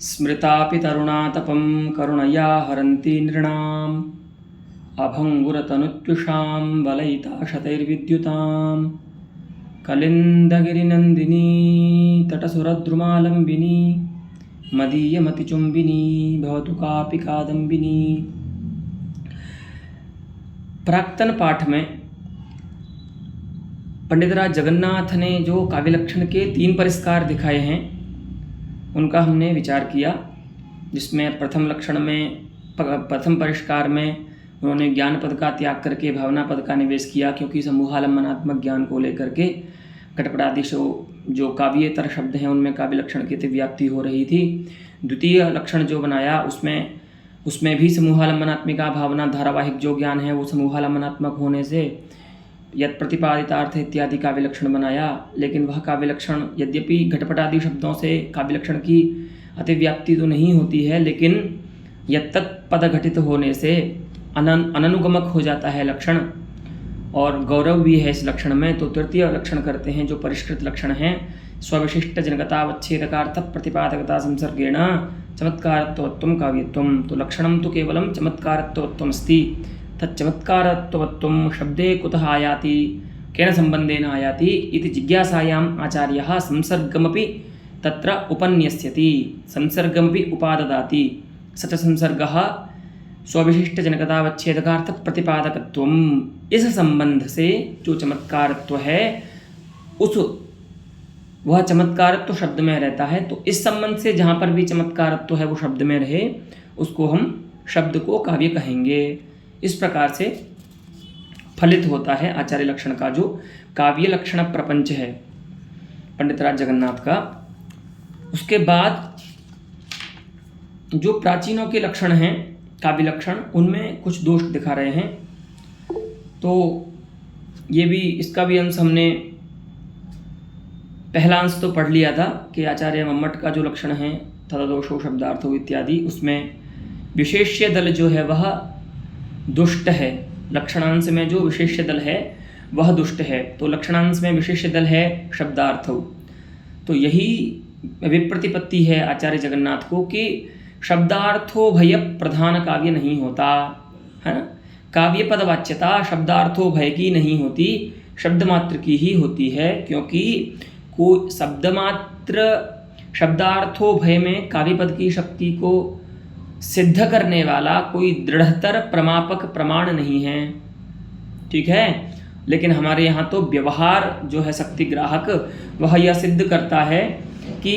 स्मृतापि तरुणातपं करुणया हरन्ति नृणाम् अभङ्गुरतनुत्युषां बलयिता शतैर्विद्युतां कलिन्दगिरिनन्दिनी तटसुरद्रुमालम्बिनी मदीयमतिचुम्बिनी भवतु कापि कादम्बिनी। प्राक्तन पाठ में पंडितराज जगन्नाथ ने जो काव्य लक्षण के 3 परिष्कार दिखाए हैं उनका हमने विचार किया, जिसमें प्रथम परिष्कार में उन्होंने ज्ञान पद का त्याग करके भावना पद का निवेश किया, क्योंकि समूहालंबनात्मक ज्ञान को लेकर के घटपटादि जो काव्येतर शब्द हैं उनमें काव्य लक्षण की व्याप्ति हो रही थी। द्वितीय लक्षण जो बनाया उसमें भी समूहालंबनात्मिका भावना धारावाहिक जो ज्ञान है वो समूहालंबनात्मक होने से यत् प्रतिपादितार्थ इत्यादि काव्य लक्षण बनाया, लेकिन वह काव्य लक्षण यद्यपि घटपटादि शब्दों से काव्य लक्षण की अतिव्याप्ति तो नहीं होती है, लेकिन यत्तत् पद घटित होने से अननुगमक हो जाता है लक्षण, और गौरव भी है इस लक्षण में। तो तृतीय लक्षण करते हैं जो परिष्कृत लक्षण हैं, स्वविशिष्ट जनकतावच्छेदकार्थ प्रतिपादकता संसर्गेण चमत्कारत्वत्वं काव्यत्वं। तो लक्षणं तो केवलं चमत्कारत्वत्वमस्ति, तच्चमत्कारत्वत्वं शब्दे कुतः आयाति, केन सम्बन्धेन आयाति इति जिज्ञासायाम् आचार्यः संसर्गमपि तत्र उपन्यस्यति, संसर्गमपि उपाददाति। स च संसर्गः स्वविशिष्ट जनकतावच्छेदकार्थ प्रतिपादकत्वम। इस संबंध से जो चमत्कारत्व है वह चमत्कारत्व शब्द में रहता है, तो इस संबंध से जहाँ पर भी चमत्कारत्व है वो शब्द में रहे उसको हम शब्द को काव्य कहेंगे। इस प्रकार से फलित होता है आचार्य लक्षण का जो काव्य लक्षण प्रपंच है पंडितराज जगन्नाथ का। उसके बाद जो प्राचीनों के लक्षण हैं काव्य लक्षण, उनमें कुछ दोष दिखा रहे हैं। तो ये भी इसका भी अंश हमने पहला अंश तो पढ़ लिया था कि आचार्य मम्मट का जो लक्षण है तददोषो शब्दार्थो इत्यादि, उसमें विशेष्य दल जो है वह दुष्ट है। लक्षणांश में जो विशेष्य दल है वह दुष्ट है, तो लक्षणांश में विशेष्य दल है शब्दार्थो। तो यही विप्रतिपत्ति है आचार्य जगन्नाथ को कि शब्दार्थो भय प्रधान काव्य नहीं होता है ना। काव्य पदवाच्यता शब्दार्थो भय की नहीं होती, शब्द मात्र की ही होती है, क्योंकि कोई शब्द मात्र शब्दार्थो भय में काव्य पद की शक्ति को सिद्ध करने वाला कोई दृढ़तर प्रमापक प्रमाण नहीं है, ठीक है। लेकिन हमारे यहाँ तो व्यवहार जो है शक्ति ग्राहक वह यह सिद्ध करता है कि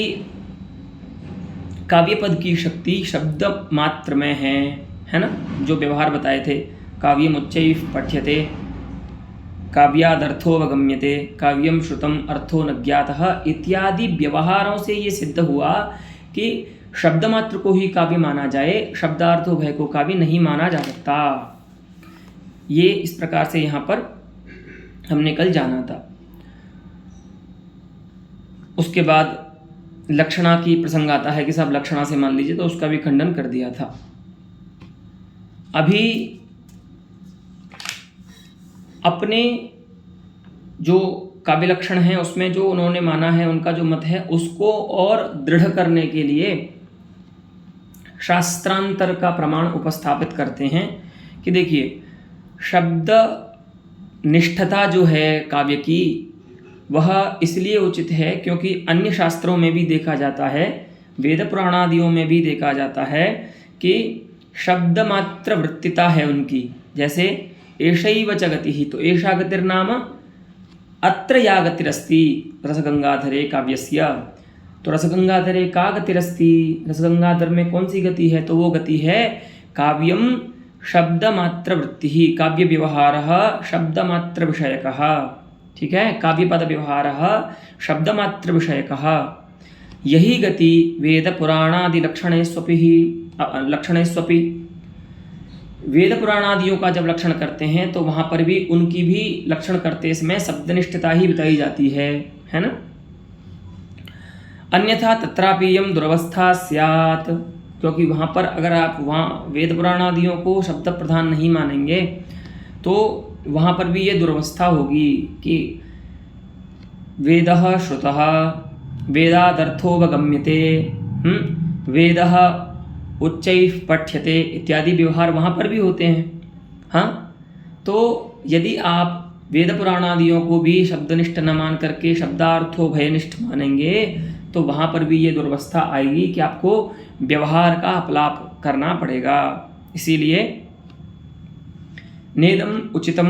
काव्य पद की शक्ति शब्द मात्र में है ना। जो व्यवहार बताए थे, काव्यमुच्चैः पठ्यते, काव्यादर्थोऽवगम्यते, काव्यम श्रुतम अर्थो न ज्ञातः इत्यादि व्यवहारों से ये सिद्ध हुआ कि शब्द मात्र को ही काव्य माना जाए, शब्दार्थो भय को काव्य नहीं माना जा सकता। ये इस प्रकार से यहाँ पर हमने कल जाना था। उसके बाद लक्षणा की प्रसंग आता है कि सब लक्षणा से मान लीजिए, तो उसका भी खंडन कर दिया था। अभी अपने जो काव्य लक्षण है उसमें जो उन्होंने माना है, उनका जो मत है उसको और दृढ़ करने के लिए शास्त्रांतर का प्रमाण उपस्थापित करते हैं कि देखिए, शब्द निष्ठता जो है काव्य की वह इसलिए उचित है क्योंकि अन्य शास्त्रों में भी देखा जाता है, वेद पुराणादियों में भी देखा जाता है कि शब्द मात्र वृत्तिता है उनकी। जैसे एषैव च गतिः, तो एषा गतिर्नाम अत्र या गतिरस्ति रसगंगाधरे काव्यस्य। तो रसगंगाधरे का गतिरस्ति, रसगंगाधर में कौन सी गति है, तो वो गति है काव्यम शब्दमात्र वृत्तिः, काव्य व्यवहारः शब्दमात्र विषयकः, ठीक है। काव्य पद व्यवहारः शब्दमात्र विषयकः। यही गति वेद पुराणादि लक्षणेष्वपि वेद पुराणादियों का जब लक्षण करते हैं तो वहाँ पर भी उनकी भी लक्षण करते समय शब्दनिष्ठता ही बताई जाती है ना। अन्यथा तत्रापीयम दुरवस्था स्यात्, क्योंकि वहाँ पर अगर आप वहाँ वेद पुराणादियों को शब्द प्रधान नहीं मानेंगे तो वहाँ पर भी ये दुर्वस्था होगी कि वेदः श्रुतः वेदादर्थोऽवगम्यते, वेदः उच्चैः पठ्यते इत्यादि व्यवहार वहाँ पर भी होते हैं। हाँ, तो यदि आप वेद पुराणादियों को भी शब्दनिष्ठ न मान करके शब्दार्थो भयनिष्ठ मानेंगे तो वहाँ पर भी ये दुर्वस्था आएगी कि आपको व्यवहार का अपलाप करना पड़ेगा। इसीलिए नेदम उचितम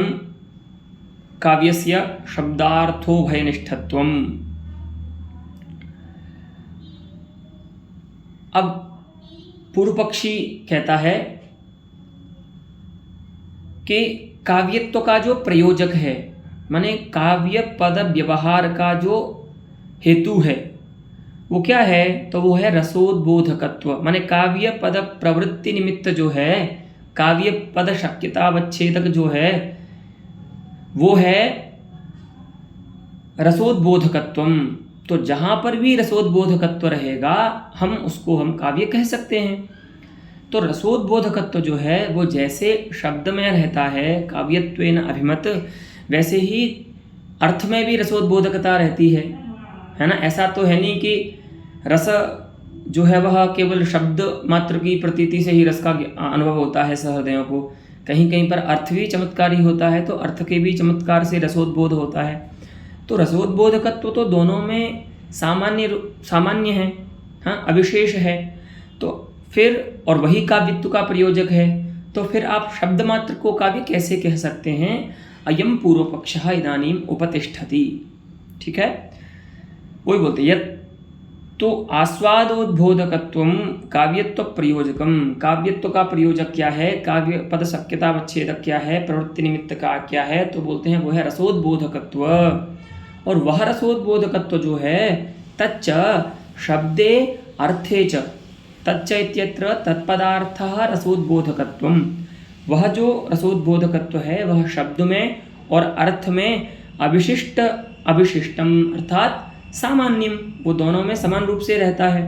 काव्यस्य शब्दार्थो भयनिष्ठत्वम। अब पूर्व पक्षी कहता है कि काव्यत्व का जो प्रयोजक है, माने काव्य पद व्यवहार का जो हेतु है वो क्या है, तो वो है रसोद्बोधकत्व। माने काव्य पद प्रवृत्ति निमित्त जो है, काव्य पद शक्यतावच्छेदक जो है वो है रसोद्बोधकत्वम। तो जहाँ पर भी रसोद्बोधकत्व रहेगा हम काव्य कह सकते हैं। तो रसोद्बोधकत्व जो है वो जैसे शब्द में रहता है काव्यत्वेन अभिमत, वैसे ही अर्थ में भी रसोद्बोधकता रहती है ना। ऐसा तो है नहीं कि रस जो है वह केवल शब्द मात्र की प्रतीति से ही रस का अनुभव होता है सहृदयों को। कहीं कहीं पर अर्थ भी चमत्कारी होता है, तो अर्थ के भी चमत्कार से रसोद्बोध होता है। तो रसोद्बोधकत्व तो दोनों में सामान्य है, हाँ, अविशेष है। तो फिर और वही काव्यत्व का प्रयोजक है, तो फिर आप शब्द मात्र को काव्य कैसे कह सकते हैं। अयम पूर्व पक्षः इदानीम उपतिष्ठति। ठीक है, वही बोलते यत् तो आस्वादोद्बोधकत्वम काव्यत्व प्रयोजकम। काव्यत्व का प्रयोजक क्या है, काव्य पद शक्यतावच्छेदक क्या है, प्रवृत्ति निमित्त का क्या है, तो बोलते हैं वो है रसोद्बोधकत्व। और वह रसोद्बोधकत्व जो है तच्च शब्दे अर्थे च, तच्च इत्यत्र तत्पदार्थः रसोद्बोधकत्वम। वह जो रसोद्बोधकत्व है वह शब्द में और अर्थ में अविशिष्टम अर्थात सामान्यम, वो दोनों में समान रूप से रहता है।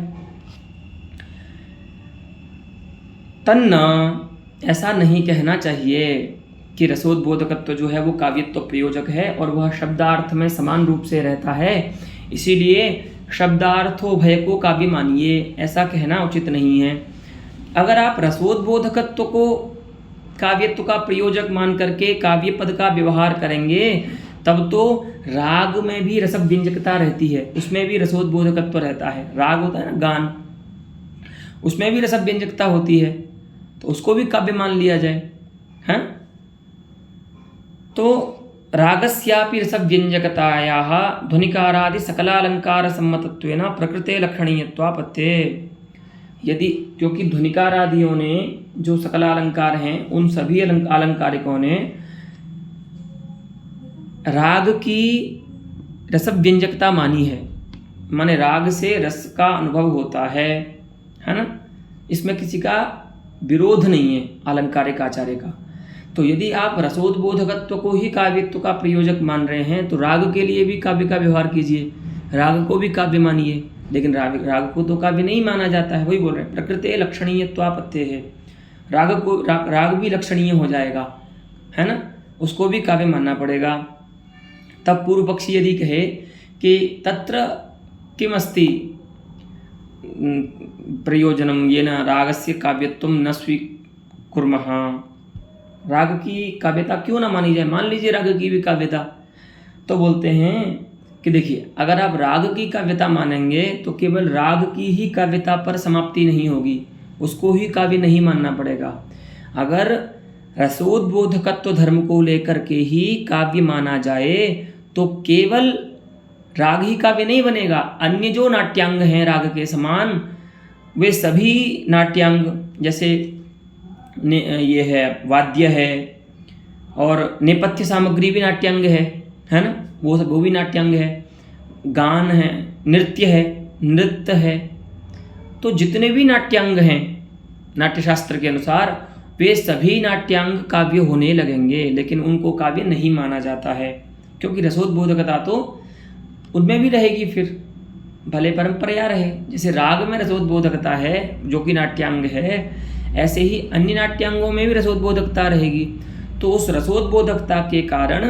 तन्न, ऐसा नहीं कहना चाहिए कि रसोद्बोधकत्व जो है वो काव्यत्व प्रयोजक है और वह शब्दार्थ में समान रूप से रहता है, इसीलिए शब्दार्थो भय को काव्य मानिए, ऐसा कहना उचित नहीं है। अगर आप रसोद्बोधकत्व को काव्यत्व का प्रयोजक मान करके काव्य पद का व्यवहार करेंगे तब तो राग में भी रस व्यंजकता रहती है, उसमें भी रसोद्बोधकत्व रहता है। राग होता है ना गान, उसमें भी रस व्यंजकता होती है, तो उसको भी काव्य मान लिया जाए। हैं, तो रागस्यापि रस व्यंजकतायाः ध्वनिकारादि सकलालंकार सम्मतत्वेन प्रकृते लक्षणीयत्वापत्ते। यदि क्योंकि ध्वनिकारादियों ने जो सकलालंकार हैं उन सभी अलंकारिकों ने राग की रस व्यंजकता मानी है, माने राग से रस का अनुभव होता है ना, इसमें किसी का विरोध नहीं है अलंकारिक आचार्य का। तो यदि आप रसोद्बोधकत्व को ही काव्यत्व का प्रयोजक मान रहे हैं तो राग के लिए भी काव्य का व्यवहार कीजिए, राग को भी काव्य मानिए। लेकिन राग को तो काव्य नहीं माना जाता है, वही बोल रहे हैं प्रकृते लक्षणीयत्वापत्ते है। राग भी लक्षणीय हो जाएगा, है ना, उसको भी काव्य मानना पड़ेगा। तब पूर्व पक्षी यदि कहे कि तत्र किमस्ति प्रयोजनम येन रागस्य काव्यत्वं न स्वीकुर्मः, राग की काव्यता क्यों ना मानी जाए, मान लीजिए राग की भी काव्यता। तो बोलते हैं कि देखिए अगर आप राग की काव्यता मानेंगे तो केवल राग की ही काव्यता पर समाप्ति नहीं होगी, उसको ही काव्य नहीं मानना पड़ेगा। अगर रसोद्बोधकत्व धर्म को लेकर के ही काव्य माना जाए तो केवल राग ही काव्य नहीं बनेगा, अन्य जो नाट्यांग हैं राग के समान वे सभी नाट्यांग, जैसे ये है वाद्य है और नेपथ्य सामग्री भी नाट्यांग है ना, वो भी नाट्यांग है, गान है, नृत्य है। तो जितने भी नाट्यांग हैं नाट्यशास्त्र के अनुसार वे सभी नाट्यांग काव्य होने लगेंगे, लेकिन उनको काव्य नहीं माना जाता है क्योंकि रसोद्बोधकता तो उनमें भी रहेगी, फिर भले परंपरा रहे। जैसे राग में रसोद्बोधकता है जो कि नाट्यांग है, ऐसे ही अन्य नाट्यांगों में भी रसोद्बोधकता रहेगी। तो उस रसोद्बोधकता के कारण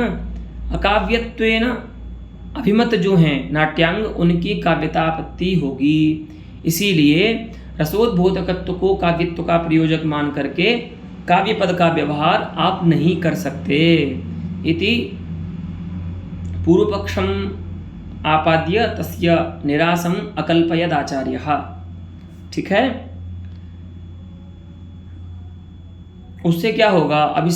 अकाव्यत्वेन अभिमत जो हैं नाट्यांग उनकी काव्यतापत्ति होगी। इसीलिए रसोद्बोधकत्व को काव्यत्व का प्रयोजक मान करके काव्य पद का व्यवहार आप नहीं कर सकते। इति पूर्व पक्षम आपाद्य तस्य निरासम अकल्पयद आचार्यः। ठीक है, उससे क्या होगा? अब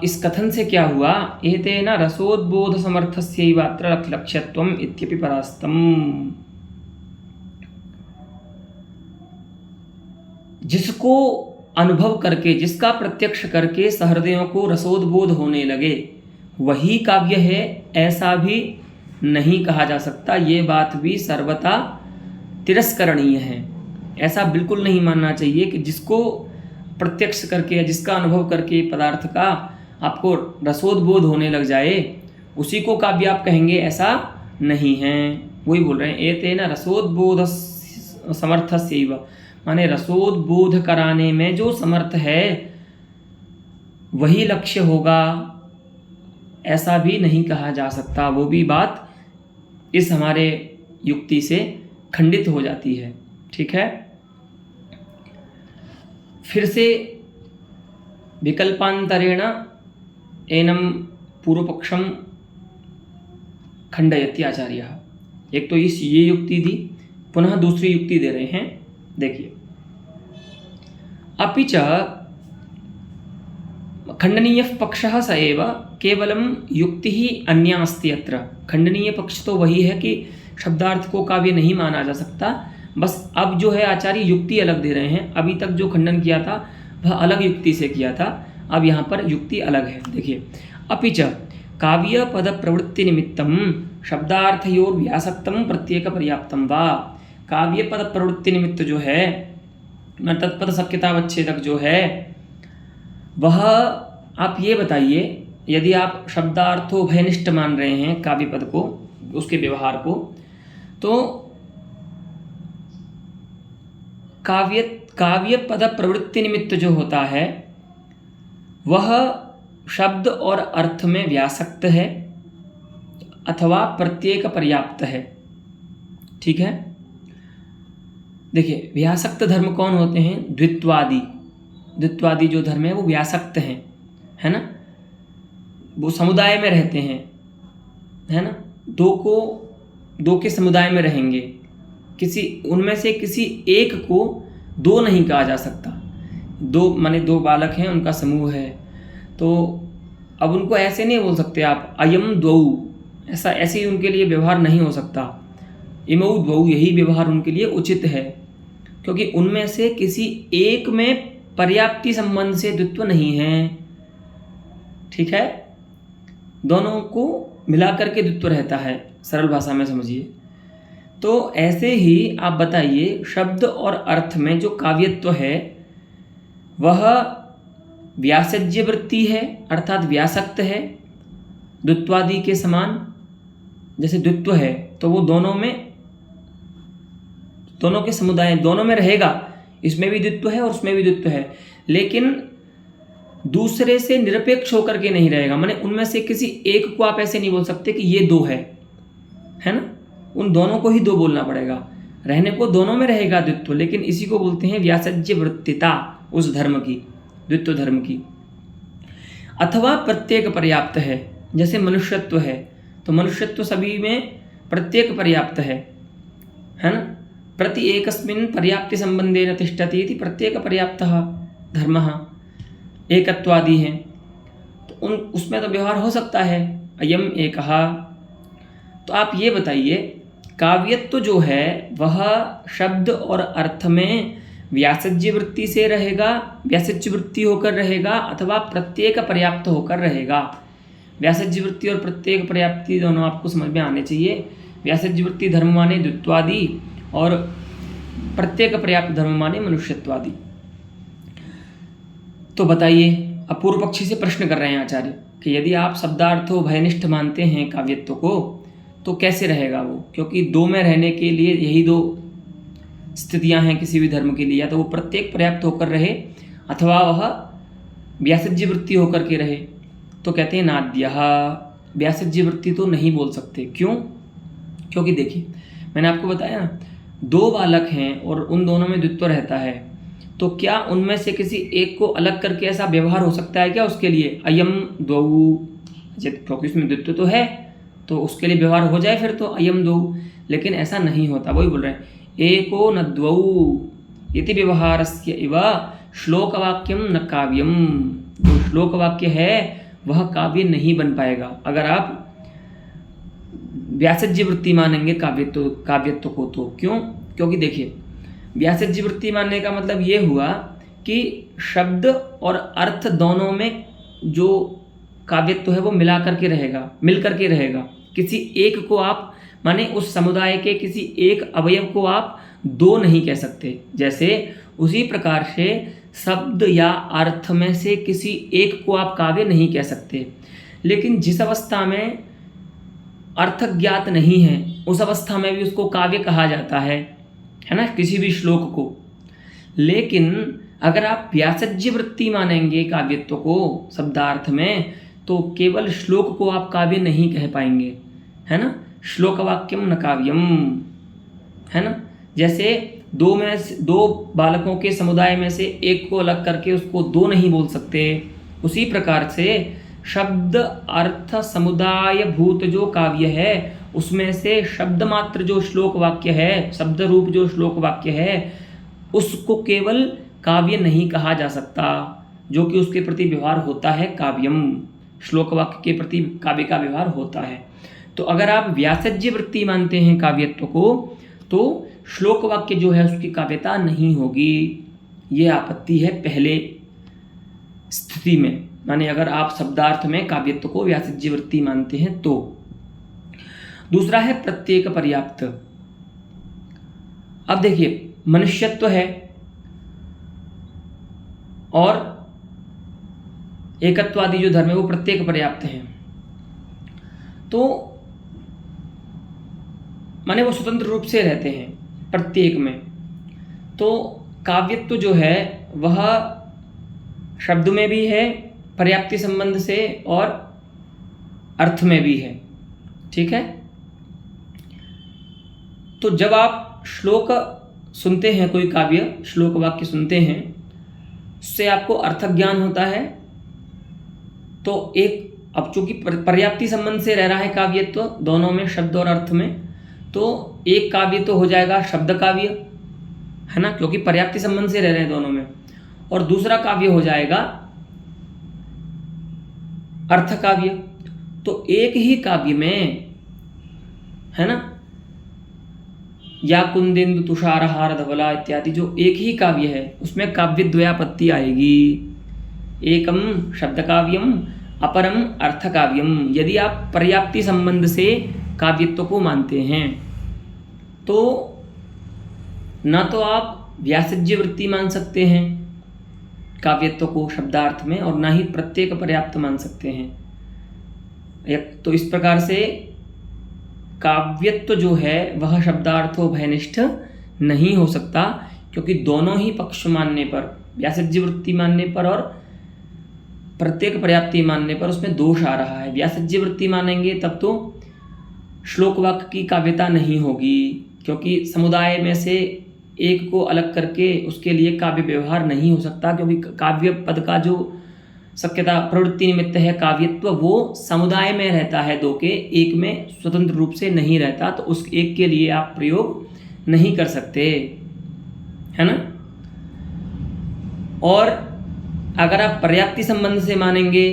इस कथन से क्या हुआ? एतेन रसोद्बोध समर्थस्यैवात्र लक्ष्यत्वम् इत्यपि परास्तम। जिसको अनुभव करके, जिसका प्रत्यक्ष करके सहृदयों को रसोद्बोध होने लगे वही काव्य है, ऐसा भी नहीं कहा जा सकता। ये बात भी सर्वथा तिरस्करणीय है। ऐसा बिल्कुल नहीं मानना चाहिए कि जिसको प्रत्यक्ष करके या जिसका अनुभव करके पदार्थ का आपको रसोद्बोध होने लग जाए उसी को काव्य आप कहेंगे, ऐसा नहीं है। वही बोल रहे हैं, एतेन रसोद्बोध समर्थस्यैव, माने रसोद्बोध कराने में जो समर्थ है वही लक्ष्य होगा, ऐसा भी नहीं कहा जा सकता। वो भी बात इस हमारे युक्ति से खंडित हो जाती है। ठीक है, फिर से विकल्पांतरेण एनम पूर्वपक्षम खंडयति आचार्यः। एक तो ये युक्ति दी, पुनः दूसरी युक्ति दे रहे हैं। देखिए, अपि च खंडनीयः पक्षः स एव केवलं युक्ति ही अन्या अस्ति अत्र। खंडनीय पक्ष तो वही है कि शब्दार्थ को काव्य नहीं माना जा सकता, बस अब जो है आचार्य युक्ति अलग दे रहे हैं। अभी तक जो खंडन किया था वह अलग युक्ति से किया था, अब यहाँ पर युक्ति अलग है। देखिए, अपि च काव्य पद प्रवृत्ति निमित्तम शब्दार्थयोर व्यासक्तम प्रत्येक पर्याप्तम वा। काव्य पद प्रवृत्ति निमित्त जो है, तत्पद शक्यतावच्छेदक जो है, वह आप ये बताइए, यदि आप शब्दार्थो भयनिष्ठ मान रहे हैं काव्य पद को, उसके व्यवहार को, तो काव्य पद प्रवृत्ति निमित्त जो होता है वह शब्द और अर्थ में व्यासक्त है अथवा प्रत्येक पर्याप्त है। ठीक है, देखिए, व्यासक्त धर्म कौन होते हैं? द्वित्वादि जो धर्म है वो व्यासक्त हैं, है ना, वो समुदाय में रहते हैं, है ना, दो के समुदाय में रहेंगे, किसी उनमें से किसी एक को दो नहीं कहा जा सकता। दो माने दो बालक हैं, उनका समूह है, तो अब उनको ऐसे नहीं बोल सकते आप अयम द्वौ, ऐसे ही उनके लिए व्यवहार नहीं हो सकता। इमौ द्वौ, यही व्यवहार उनके लिए उचित है, क्योंकि उनमें से किसी एक में पर्याप्ति संबंध से द्वित्व नहीं है। ठीक है, दोनों को मिलाकर के द्वित्व रहता है, सरल भाषा में समझिए। तो ऐसे ही आप बताइए, शब्द और अर्थ में जो काव्यत्व है वह व्यासज्य वृत्ति है, अर्थात व्यासक्त है, द्वित्वादि के समान। जैसे द्वित्व है तो वो दोनों के समुदाय, दोनों में रहेगा, इसमें भी द्वित्व है और उसमें भी द्वित्व है, लेकिन दूसरे से निरपेक्ष होकर के नहीं रहेगा। माने उनमें से किसी एक को आप ऐसे नहीं बोल सकते कि ये दो है ना, उन दोनों को ही दो बोलना पड़ेगा। रहने को दोनों में रहेगा द्वित्व, लेकिन इसी को बोलते हैं व्यासज्य वृत्तिता, उस धर्म की, द्वित्व धर्म की। अथवा प्रत्येक पर्याप्त है, जैसे मनुष्यत्व है तो मनुष्यत्व सभी में प्रत्येक पर्याप्त है ना, प्रति एकस्मिन् पर्याप्ति संबंधेन तिष्ठति इति प्रत्येक पर्याप्तः धर्मः। एकत्वादि हैं तो उसमें तो व्यवहार हो सकता है, अयम एकः। तो आप ये बताइए, काव्यत्व जो है वह शब्द और अर्थ में व्यासज्य वृत्ति से रहेगा, व्यासज्य वृत्ति होकर रहेगा, अथवा प्रत्येक पर्याप्त होकर रहेगा। व्यासज्य वृत्ति और प्रत्येक पर्याप्ति दोनों आपको समझ में आने चाहिए। व्यासज्य वृत्ति धर्म माने द्वित्वादि और प्रत्येक पर्याप्त धर्म माने मनुष्यत्वादि। तो बताइए, अब पूर्व पक्षी से प्रश्न कर रहे हैं आचार्य कि यदि आप शब्दार्थो भयनिष्ठ मानते हैं काव्यत्व को तो कैसे रहेगा वो, क्योंकि दो में रहने के लिए यही दो स्थितियां हैं किसी भी धर्म के लिए, या तो वो प्रत्येक पर्याप्त होकर रहे अथवा वह व्यासज्य वृत्ति होकर के रहे। तो कहते हैं नाद्यः, व्यासज्य वृत्ति तो नहीं बोल सकते। क्यों? क्योंकि देखिए, मैंने आपको बताया ना, दो बालक हैं और उन दोनों में द्वित्व रहता है, तो क्या उनमें से किसी एक को अलग करके ऐसा व्यवहार हो सकता है क्या उसके लिए? अयम द्वौ, क्योंकि उसमें द्वित्व तो है तो उसके लिए व्यवहार हो जाए फिर तो अयम द्वौ, लेकिन ऐसा नहीं होता। वही बोल रहे हैं एको न द्वौ इति व्यवहारस्य इव श्लोकवाक्यम न काव्यम। जो श्लोक वाक्य है वह काव्य नहीं बन पाएगा अगर आप व्यासज्य वृत्ति मानेंगे काव्यत्व को। तो क्यों? क्योंकि देखिए व्यासज्य वृत्ति मानने का मतलब ये हुआ कि शब्द और अर्थ दोनों में जो काव्यत्व है वो मिल करके रहेगा। किसी एक को आप माने उस समुदाय के किसी एक अवयव को आप दो नहीं कह सकते। जैसे उसी प्रकार से शब्द या अर्थ में से किसी एक को आप काव्य नहीं कह सकते। लेकिन जिस अवस्था में अर्थ ज्ञात नहीं है उस अवस्था में भी उसको काव्य कहा जाता है ना, किसी भी श्लोक को। लेकिन अगर आप व्यासज्य वृत्ति मानेंगे काव्यत्व को शब्दार्थ में, तो केवल श्लोक को आप काव्य नहीं कह पाएंगे, है ना। श्लोक वाक्यम न काव्यम, है ना। जैसे दो बालकों के समुदाय में से एक को अलग करके उसको दो नहीं बोल सकते, उसी प्रकार से शब्द अर्थ समुदाय भूत जो काव्य है उसमें से शब्द मात्र जो श्लोक वाक्य है, शब्द रूप जो श्लोक वाक्य है, उसको केवल काव्य नहीं कहा जा सकता, जो कि उसके प्रति व्यवहार होता है काव्यम। श्लोक वाक्य के प्रति काव्य का व्यवहार होता है। तो अगर आप व्यासज्य वृत्ति मानते हैं काव्यत्व को, तो श्लोक वाक्य जो है उसकी काव्यता नहीं होगी। ये आपत्ति है पहले स्थिति में, माने अगर आप शब्दार्थ में काव्यत्व को व्यासज्य वृत्ति मानते हैं तो। दूसरा है प्रत्येक पर्याप्त। अब देखिए मनुष्यत्व है और एकत्वादि जो धर्म है वो प्रत्येक पर्याप्त है, तो माने वो स्वतंत्र रूप से रहते हैं प्रत्येक में। तो काव्यत्व जो है वह शब्द में भी है पर्याप्ति संबंध से और अर्थ में भी है, ठीक है। तो जब आप श्लोक सुनते हैं, कोई काव्य श्लोक वाक्य सुनते हैं, उससे आपको अर्थ ज्ञान होता है। तो एक अब चूंकि पर्याप्ति संबंध से रह रहा है काव्यत्व दोनों में, शब्द और अर्थ में, तो एक काव्य तो हो जाएगा शब्द काव्य, है ना, क्योंकि पर्याप्ति संबंध से रह रहे हैं दोनों में। और दूसरा काव्य हो जाएगा अर्थ काव्य। तो एक ही काव्य में, है ना, या कुंदेन्दु तुषारहार धवला इत्यादि जो एक ही काव्य है उसमें काव्य द्वयापत्ति आएगी। एकम शब्द काव्यम अपरम अर्थ काव्यम। यदि आप पर्याप्ति संबंध से काव्यत्व को मानते हैं तो न तो आप व्यासज्य वृत्ति मान सकते हैं काव्यत्व को शब्दार्थ में, और न ही प्रत्येक पर्याप्त मान सकते हैं। तो इस प्रकार से काव्यत्व जो है वह शब्दार्थो भयनिष्ठ नहीं हो सकता, क्योंकि दोनों ही पक्ष मानने पर, व्यासज्य वृत्ति मानने पर और प्रत्येक पर्याप्ति मानने पर उसमें दोष आ रहा है। व्यासज्य वृत्ति मानेंगे तब तो श्लोक वाक्य की काव्यता नहीं होगी, क्योंकि समुदाय में से एक को अलग करके उसके लिए काव्य व्यवहार नहीं हो सकता, क्योंकि काव्य पद का जो शक्यता प्रवृत्ति निमित्त है काव्यत्व वो समुदाय में रहता है, दो के, एक में स्वतंत्र रूप से नहीं रहता। तो उस एक के लिए आप प्रयोग नहीं कर सकते, है ना। और अगर आप पर्याप्ति संबंध से मानेंगे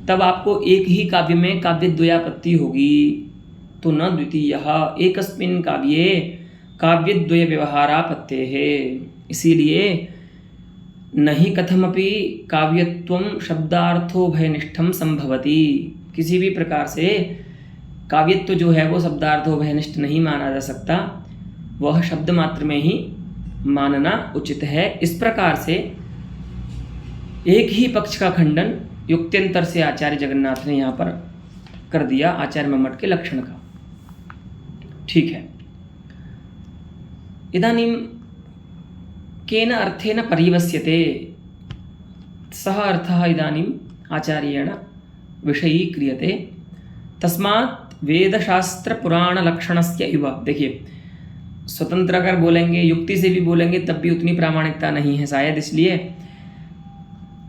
तब आपको एक ही काव्य में काव्य द्वयापत्ति होगी। तो न द्वितीय एकस्मिन् काव्ये काव्य द्वय व्यवहारापत्ते है। इसीलिए नहीं कथमपि काव्यत्वं शब्दार्थो भयनिष्ठम संभवति। किसी भी प्रकार से काव्यत्व जो है वो शब्दार्थो भयनिष्ठ नहीं माना जा सकता, वह शब्द मात्र में ही मानना उचित है। इस प्रकार से एक ही पक्ष का खंडन युक्त्यंतर से आचार्य जगन्नाथ ने यहाँ पर कर दिया, आचार्य मम्मट के लक्षण का। ठीक है। इदानीं केन अर्थेन परिवस्यते, सः अर्थः इदानीम् आचार्येण विषयीक्रियते। तस्मात् वेदशास्त्र पुराण लक्षणस्य इव। देखिए स्वतंत्र अगर बोलेंगे, युक्ति से भी बोलेंगे, तब भी उतनी प्रामाणिकता नहीं है शायद। इसलिए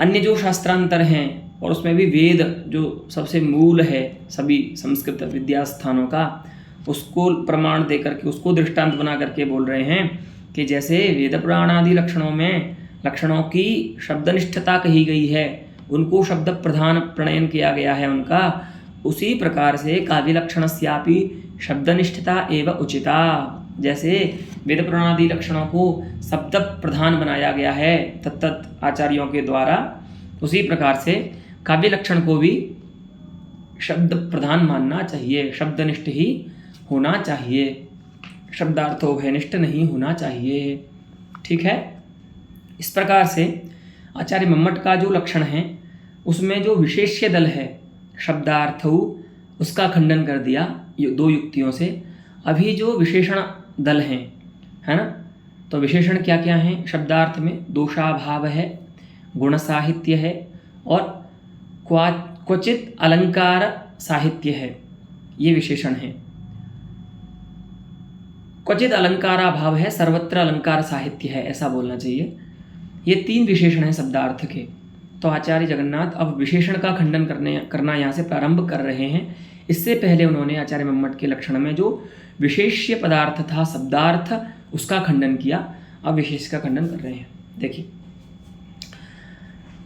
अन्य जो शास्त्रांतर हैं, और उसमें भी वेद जो सबसे मूल है सभी संस्कृत विद्या स्थानों का, उसको प्रमाण दे करके, उसको दृष्टांत बना करके बोल रहे हैं कि जैसे वेद पुराण आदि लक्षणों में लक्षणों की शब्दनिष्ठता कही गई है, उनको शब्द प्रधान प्रणयन किया गया है उनका, उसी प्रकार से काव्य लक्षणस्यापि शब्दनिष्ठता एव उचिता। जैसे वेद पुराणादि लक्षणों को शब्द प्रधान बनाया गया है तत्त आचार्यों के द्वारा, उसी प्रकार से काव्य लक्षण को भी शब्द प्रधान मानना चाहिए, शब्दनिष्ठ ही होना चाहिए, शब्दार्थोभयनिष्ठ नहीं होना चाहिए। ठीक है। इस प्रकार से आचार्य मम्मट का जो लक्षण है उसमें जो विशेष्य दल है शब्दार्थ, उसका खंडन कर दिया दो युक्तियों से। अभी जो विशेषण दल हैं, है ना, तो विशेषण क्या क्या हैं? शब्दार्थ में दोषाभाव है, गुण साहित्य है, और क्वचित अलंकार साहित्य है, ये विशेषण है। क्वचित अलंकाराभाव है, सर्वत्र अलंकार साहित्य है, ऐसा बोलना चाहिए। ये तीन विशेषण हैं शब्दार्थ के। तो आचार्य जगन्नाथ अब विशेषण का खंडन करना यहाँ से प्रारंभ कर रहे हैं। इससे पहले उन्होंने आचार्य मम्मट के लक्षण में जो विशेष्य पदार्थ था शब्दार्थ, उसका खंडन किया। अब विशेष का खंडन कर रहे हैं। देखिए,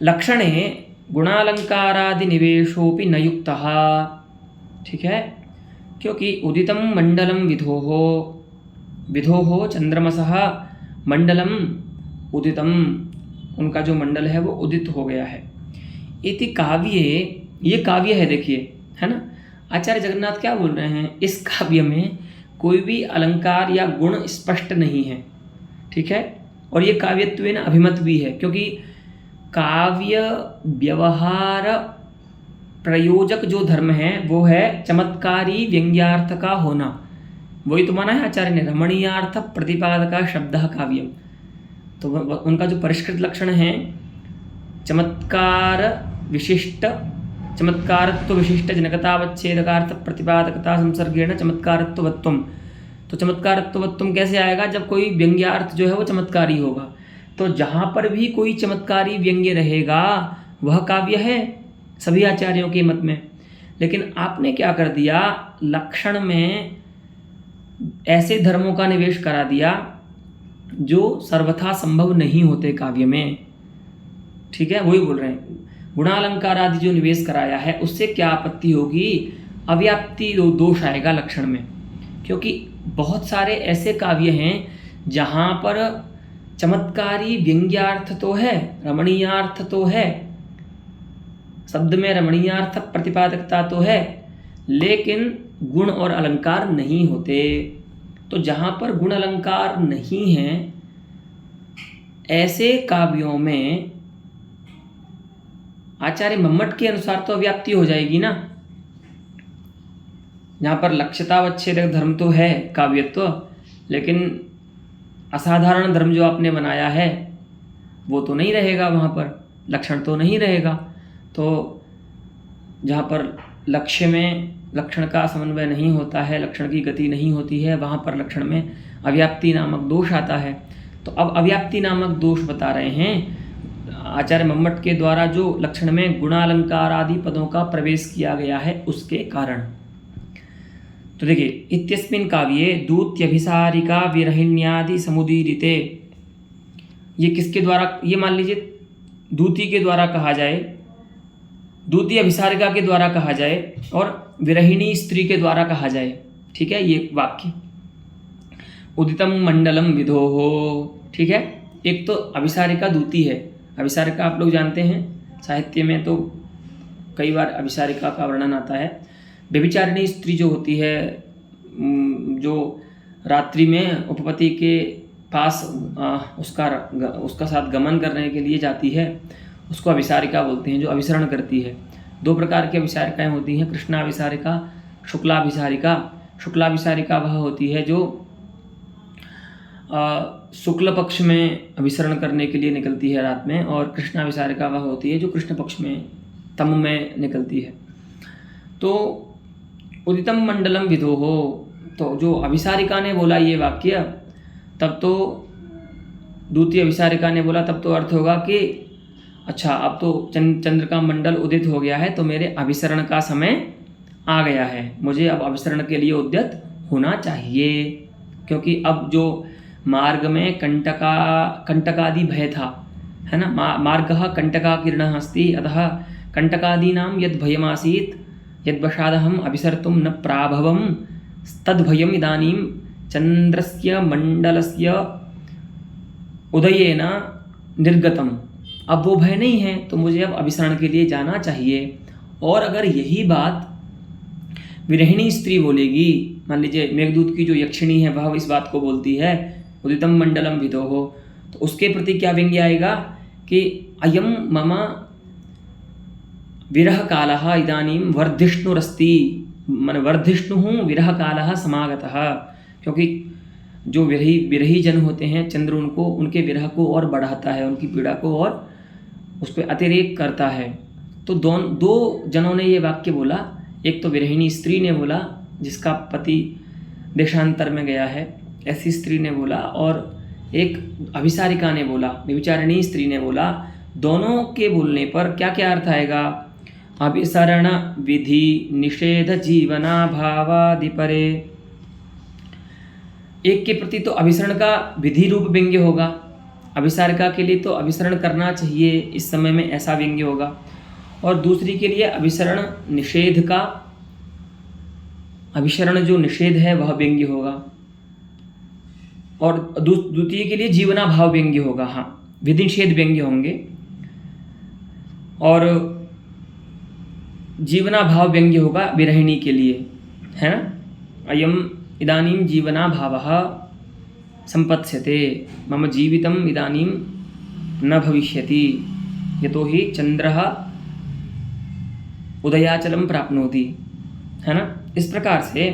लक्षणे गुणालंकारादि निवेशोपि न युक्तः। ठीक है, क्योंकि उदितं मंडलम विधोः चंद्रमसः मंडलम उदितम, उनका जो मंडल है वो उदित हो गया है। इति काव्ये, ये काव्य है, देखिए, है ना। आचार्य जगन्नाथ क्या बोल रहे हैं? इस काव्य में कोई भी अलंकार या गुण स्पष्ट नहीं है। ठीक है, और ये काव्यत्वेन अभिमत भी है, क्योंकि काव्य व्यवहार प्रयोजक जो धर्म है वो है चमत्कारी व्यंग्यार्थ का होना। वही तो माना है आचार्य ने, रमणीयार्थ प्रतिपादका शब्दः काव्यम। तो उनका जो परिष्कृत लक्षण है चमत्कार विशिष्ट, चमत्कारत्व विशिष्ट जनकतावच्छेदकार्थ प्रतिपादकता संसर्गेण चमत्कारत्वत्वम। तो चमत्कारत्वत्वम कैसे आएगा? जब कोई व्यंग्यार्थ जो है वो चमत्कारी होगा। तो जहाँ पर भी कोई चमत्कारी व्यंग्य रहेगा वह काव्य है सभी आचार्यों के मत में। लेकिन आपने क्या कर दिया? लक्षण में ऐसे धर्मों का निवेश करा दिया जो सर्वथा संभव नहीं होते काव्य में। ठीक है, वही बोल रहे हैं, गुणालंकार आदि जो निवेश कराया है उससे क्या आपत्ति होगी? अव्याप्ति दोष आएगा लक्षण में, क्योंकि बहुत सारे ऐसे काव्य हैं जहाँ पर चमत्कारी व्यंग्यार्थ तो है, रमणीयार्थ तो है, शब्द में रमणीयार्थ प्रतिपादकता तो है, लेकिन गुण और अलंकार नहीं होते। तो जहाँ पर गुण अलंकार नहीं हैं ऐसे काव्यों में आचार्य मम्मट के अनुसार तो अव्याप्ति हो जाएगी ना। जहाँ पर लक्ष्यतावच्छेदक धर्म तो है काव्यत्व, लेकिन असाधारण धर्म जो आपने बनाया है वो तो नहीं रहेगा, वहाँ पर लक्षण तो नहीं रहेगा। तो जहाँ पर लक्ष्य में लक्षण का समन्वय नहीं होता है, लक्षण की गति नहीं होती है, वहाँ पर लक्षण में अव्याप्ति नामक दोष आता है। तो अब अव्याप्ति नामक दोष बता रहे हैं आचार्य मम्मट के द्वारा, जो लक्षण में गुणालंकार आदि पदों का प्रवेश किया गया है उसके कारण। तो देखिए, इत्यस्मिन् काव्ये दूत्यभिसारिका विरहिण्यादि समुदीरिते, ये किसके द्वारा? ये मान लीजिए दूती के द्वारा कहा जाए, दूती अभिसारिका के द्वारा कहा जाए, और विरहिणी स्त्री के द्वारा कहा जाए। ठीक है, ये वाक्य उदितम मंडलम विधोः। ठीक है, एक तो अभिसारिका दूती है। अभिसारिका आप लोग जानते हैं, साहित्य में तो कई बार अभिसारिका का वर्णन आता है। व्यभिचारिणी स्त्री जो होती है, जो रात्रि में उपपति के पास उसका साथ गमन करने के लिए जाती है, उसको अभिसारिका बोलते हैं, जो अभिसरण करती है। दो प्रकार की अभिसारिकाएँ होती हैं, कृष्णाभिसारिका, शुक्लाभिसारिका। शुक्लाभिसारिका वह होती है जो शुक्ल पक्ष में अभिसरण करने के लिए निकलती है रात में, और कृष्णाभिसारिका वह होती है जो कृष्ण पक्ष में तम में निकलती है। तो उदितम मंडलम विधोः, तो जो अभिसारिका ने बोला ये वाक्य, तब तो द्वितीय अभिसारिका ने बोला तब तो अर्थ होगा कि अच्छा अब तो चंद्र का मंडल उदित हो गया है, तो मेरे अभिसरण का समय आ गया है, मुझे अब अभिसरण के लिए उद्यत होना चाहिए। क्योंकि अब जो मार्ग में कंटकादि भय था, है ना, मार्गः कंटकाकीर्णः अस्ति, अतः कंटकादीनां यद् भयमासीत् यद्वशादहम् अभिसर्तुं न प्राभवं तद्भयम् इदानीं चंद्रस्य मंडलस्य उदयेन निर्गतम। अब वो भय नहीं है, तो मुझे अब अभिसरण के लिए जाना चाहिए। और अगर यही बात विरहिणी स्त्री बोलेगी, मान लीजिए मेघदूत की जो यक्षिणी है वह इस बात को बोलती है, उदितम मंडलम विदोहो, तो उसके प्रति क्या व्यंग्य आएगा कि अयम मम विरह कालः इदानीं वर्धिष्णुरस्ति, मन वर्धिष्णुः विरह कालः समागतः। क्योंकि जो विरही जन होते हैं, चंद्र उनको उनके विरह को और बढ़ाता है, उनकी पीड़ा को और उस पर अतिरेक करता है। तो दो जनों ने ये वाक्य बोला, एक तो विरहिणी स्त्री ने बोला जिसका पति देशांतर में गया है, ऐसी स्त्री ने बोला, और एक अभिसारिका ने बोला, व्यभिचारिणी स्त्री ने बोला। दोनों के बोलने पर क्या क्या अर्थ आएगा? अभिसरण विधि निषेध जीवनाभावादिपरे। एक के प्रति तो अभिसरण का विधि रूप व्यंग्य होगा, अभिसारिका के लिए तो अभिसरण करना चाहिए इस समय में, ऐसा व्यंग्य होगा। और दूसरी के लिए अभिसरण निषेध का, अभिसरण जो निषेध है वह व्यंग्य होगा। और द्वितीय के लिए जीवनाभाव व्यंग्य होगा, हाँ, विधि निषेध व्यंग्य होंगे। और जीवनाभाव व्यंग्य होगा विरहिणी के लिए, है ना। अयम इदानीं जीवनाभावः संपत्स्यते, मम जीवितम् इदानीं न भविष्यति, यतोहि चंद्रः उदयाचलं प्राप्नोति, है ना। इस प्रकार से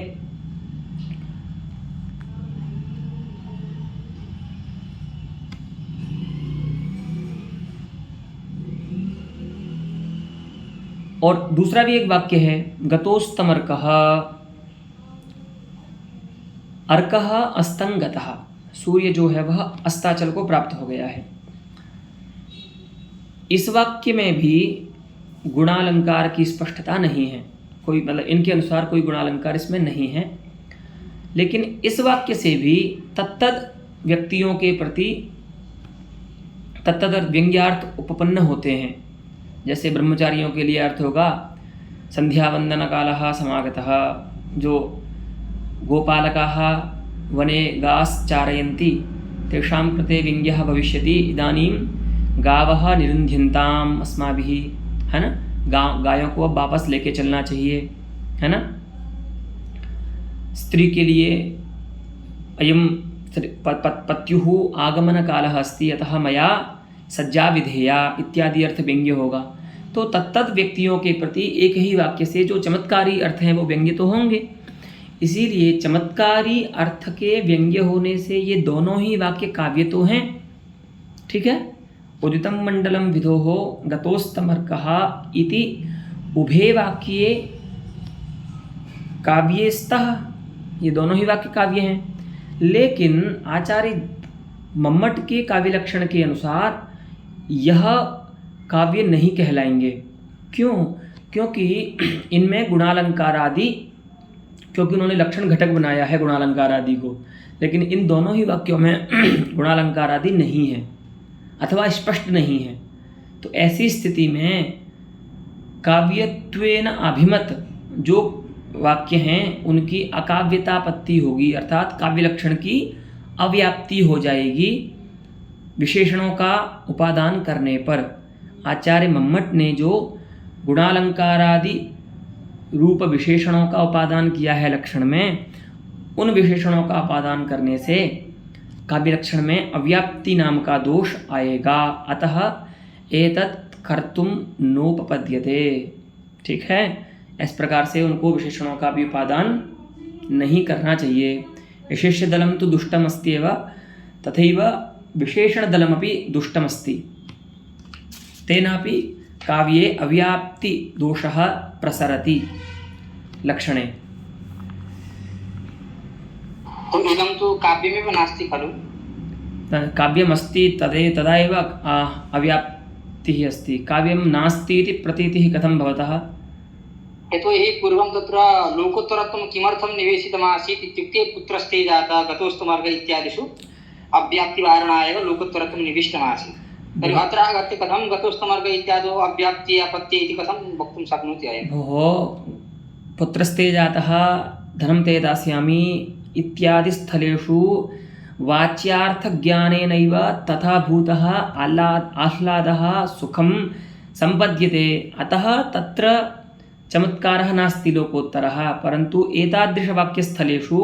और दूसरा भी एक वाक्य है, गतोस्तमर्कः अर्कः अस्तंगतः, सूर्य जो है वह अस्ताचल को प्राप्त हो गया है। इस वाक्य में भी गुणालंकार की स्पष्टता नहीं है, कोई मतलब इनके अनुसार कोई गुणालंकार इसमें नहीं है। लेकिन इस वाक्य से भी तत्तद व्यक्तियों के प्रति तत्तद व्यंग्यार्थ उपपन्न होते हैं। जैसे ब्रह्मचारियों के लिए अर्थ होगा संध्यावंदन कालः समागतः, जो गोपालकाः वने गास् चारयन्ति तेषां कृते व्यंग्यः भविष्यति, इदानीं गावः निरुन्ध्यन्ताम् अस्माभिः, है ना। गायों को अब वापस लेके चलना चाहिए, है ना। स्त्री के लिए अयम पत्युः आगमन कालः अस्ति, अतः मया सज्जा विधेया इत्यादि अर्थ व्यंग्य होगा। तो तत्तद व्यक्तियों के प्रति एक ही वाक्य से जो चमत्कारी अर्थ हैं वो व्यंग्य तो होंगे। इसीलिए चमत्कारी अर्थ के व्यंग्य होने से ये दोनों ही वाक्य काव्य तो हैं, ठीक है। उदितम मंडलम विदोहो गतोस्तमर्कः इति उभे वाक्ये काव्येस्तः, ये दोनों ही वाक्य काव्य हैं। लेकिन आचार्य मम्मट के काव्य लक्षण के अनुसार यह काव्य नहीं कहलाएंगे। क्यों? क्योंकि इनमें गुणालंकार आदि, क्योंकि उन्होंने लक्षण घटक बनाया है गुणालंकार आदि को, लेकिन इन दोनों ही वाक्यों में गुणालंकार आदि नहीं है अथवा स्पष्ट नहीं है। तो ऐसी स्थिति में काव्यत्वेन अभिमत जो वाक्य हैं उनकी अकाव्यतापत्ति होगी, अर्थात काव्य लक्षण की अव्याप्ति हो जाएगी विशेषणों का उपादान करने पर। आचार्य मम्मट ने जो गुणालंकारादि रूप विशेषणों का उपादान किया है लक्षण में, उन विशेषणों का उपादान करने से काव्य लक्षण में अव्याप्ति नाम का दोष आएगा। अतः एतत् कर्तुम नोपपद्यते, ठीक है। इस प्रकार से उनको विशेषणों का भी उपादान नहीं करना चाहिए। विशेष्य दलम तो दुष्टमस्त्येव तथैव विशेषण दलमपि दुष्टमस्ति, तेनापि काव्ये अव्याप्ति दोषः प्रसरति लक्षणे। तो इदं तु काव्यमेव नास्ति खलु? काव्यमस्ति तदा एव अव्याप्तिः अस्ति, काव्यं नास्ति इति प्रतीतिः कथं भवतः? यतोहि पूर्वं तत्र लोकोत्तरत्वं किमर्थं निवेशितमासीत् इत्युक्ते पुत्रस्ते जातः गतोस्तु मार्ग इत्यादिषु अव्याप्तिवारणाय एव लोकोत्तरत्वं निविष्टमासीत्। तर्हि अत्र आगत्य कथं गतोस्तु मार्ग इत्यादौ अव्याप्ति अपत्ति इति कथं वक्तुं शक्नोति अयं? भोः, पुत्रस्ते जातः धनं ते दास्यामि इत्यादि स्थलेषु वाच्यार्थज्ञानेनैव तथा भूतः आह्लादः सुखं सम्पद्यते, अतः तत्र चमत्कारः नास्ति लोकोत्तरः। परन्तु एतादृशवाक्यस्थलेषु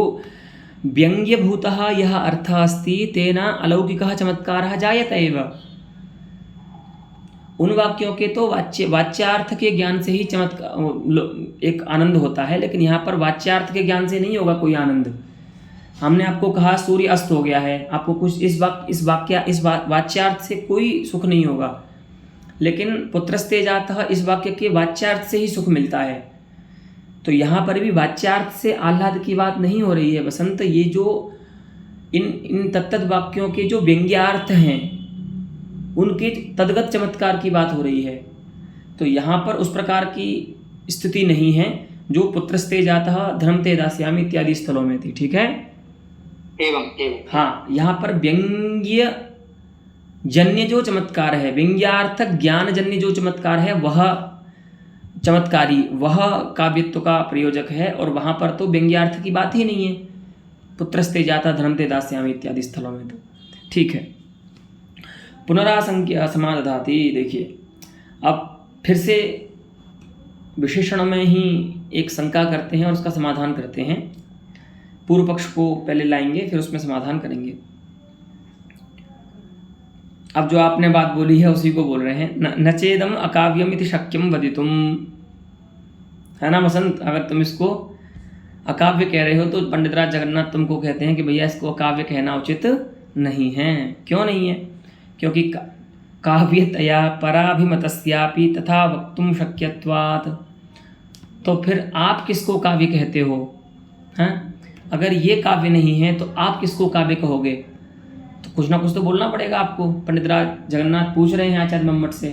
व्यङ्ग्यभूतः यः अर्थः अस्ति तेन अलौकिकः चमत्कारः जायते एव। उन वाक्यों के तो वाच्यार्थ के ज्ञान से ही चमत्कार एक आनंद होता है, लेकिन यहाँ पर वाच्यार्थ के ज्ञान से नहीं होगा कोई आनंद। हमने आपको कहा सूर्य अस्त हो गया है, आपको कुछ इस वाच्यार्थ से कोई सुख नहीं होगा, लेकिन पुत्रस्ते जातः इस वाक्य के वाच्यार्थ से ही सुख मिलता है। तो यहाँ पर भी वाच्यार्थ से आह्लाद की बात नहीं हो रही है बसंत, ये जो इन तत्त वाक्यों के जो व्यंग्यार्थ हैं उनके तद्गत चमत्कार की बात हो रही है। तो यहाँ पर उस प्रकार की स्थिति नहीं है जो पुत्रस्ते जातः धर्म ते दास्यामि इत्यादि स्थलों में थी। ठीक है, एवं। हाँ, यहाँ पर व्यंग्य जन्य जो चमत्कार है, व्यंग्यार्थ ज्ञान जन्य जो चमत्कार है, वह चमत्कारी, वह काव्यत्व का प्रयोजक है, और वहाँ पर तो व्यंग्यार्थ की बात ही नहीं है पुत्रस्ते जाता धर्म ते दास्यामि इत्यादि स्थलों में। तो ठीक है, पुनरासंख्य समादधाति। देखिए, अब फिर से विशेषण में ही एक शंका करते हैं और उसका समाधान करते हैं। पूर्व पक्ष को पहले लाएंगे, फिर उसमें समाधान करेंगे। अब जो आपने बात बोली है उसी को बोल रहे हैं। नचेदम अकाव्यम इति शक्यम वदितुम, है ना वसंत? अगर तुम इसको अकाव्य कह रहे हो तो पंडितराज जगन्नाथ तुमको कहते हैं कि भैया इसको अकाव्य कहना उचित नहीं है। क्यों नहीं है? क्योंकि काव्यतया पराभिमतस्यापि तथा वक्तुम शक्यत्वात्। तो फिर आप किसको काव्य कहते हो? हैं? अगर ये काव्य नहीं है तो आप किसको काव्य कहोगे? तो कुछ ना कुछ तो बोलना पड़ेगा आपको। पंडितराज जगन्नाथ पूछ रहे हैं आचार्य मम्मट से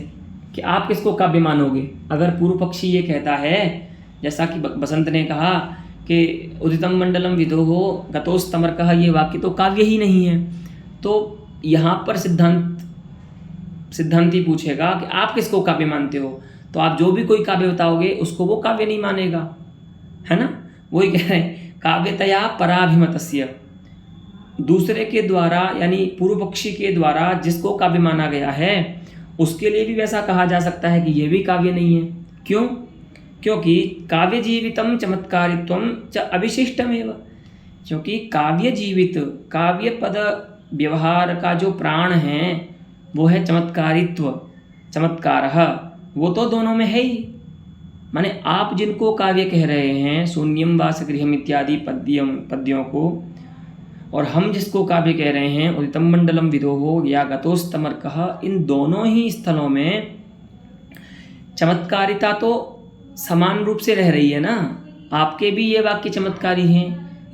कि आप किसको काव्य मानोगे? अगर पूर्व पक्षी ये कहता है, जैसा कि बसंत ने कहा कि उदितम मंडलम विदोहो गतोस्तमर्कः, ये वाक्य तो काव्य ही नहीं है, तो यहाँ पर सिद्धांती पूछेगा कि आप किसको काव्य मानते हो? तो आप जो भी कोई काव्य बताओगे उसको वो काव्य नहीं मानेगा, है ना? वही कह रहे हैं काव्यतया पराभिमतस्य, दूसरे के द्वारा यानी पूर्व पक्षी के द्वारा जिसको काव्य माना गया है उसके लिए भी वैसा कहा जा सकता है कि यह भी काव्य नहीं है। क्यों? क्योंकि काव्य जीवितम चमत्कारित्वम च अविशिष्टमेव। क्योंकि काव्य जीवित, काव्य पद व्यवहार का जो प्राण है वो है चमत्कारित्व, चमत्कारः, वो तो दोनों में है ही। माने आप जिनको काव्य कह रहे हैं, शून्यम वासगृहम इत्यादि पद्यों को, और हम जिसको काव्य कह रहे हैं उदितम मंडलम विदोहो या गतोस्तमर्कः, इन दोनों ही स्थलों में चमत्कारिता तो समान रूप से रह रही है ना। आपके भी ये वाक्य चमत्कारी हैं,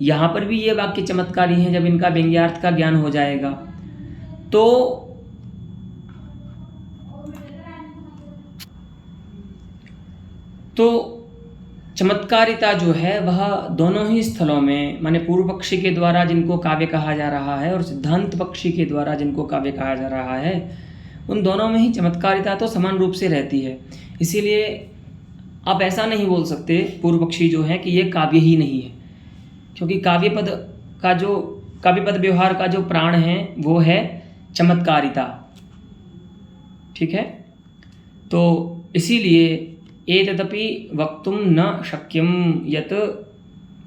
यहाँ पर भी ये वाक्य चमत्कारी हैं। जब इनका व्यंग्यार्थ का ज्ञान हो जाएगा तो चमत्कारिता जो है वह दोनों ही स्थलों में, माने पूर्व पक्षी के द्वारा जिनको काव्य कहा जा रहा है और सिद्धांत पक्षी के द्वारा जिनको काव्य कहा जा रहा है, उन दोनों में ही चमत्कारिता तो समान रूप से रहती है। इसीलिए आप ऐसा नहीं बोल सकते पूर्व पक्षी जो है कि ये काव्य ही नहीं है, क्योंकि काव्य पद व्यवहार का जो प्राण है वो है चमत्कारिता। ठीक है, तो इसीलिए एतदपि वक्तुं न शक्यं यत्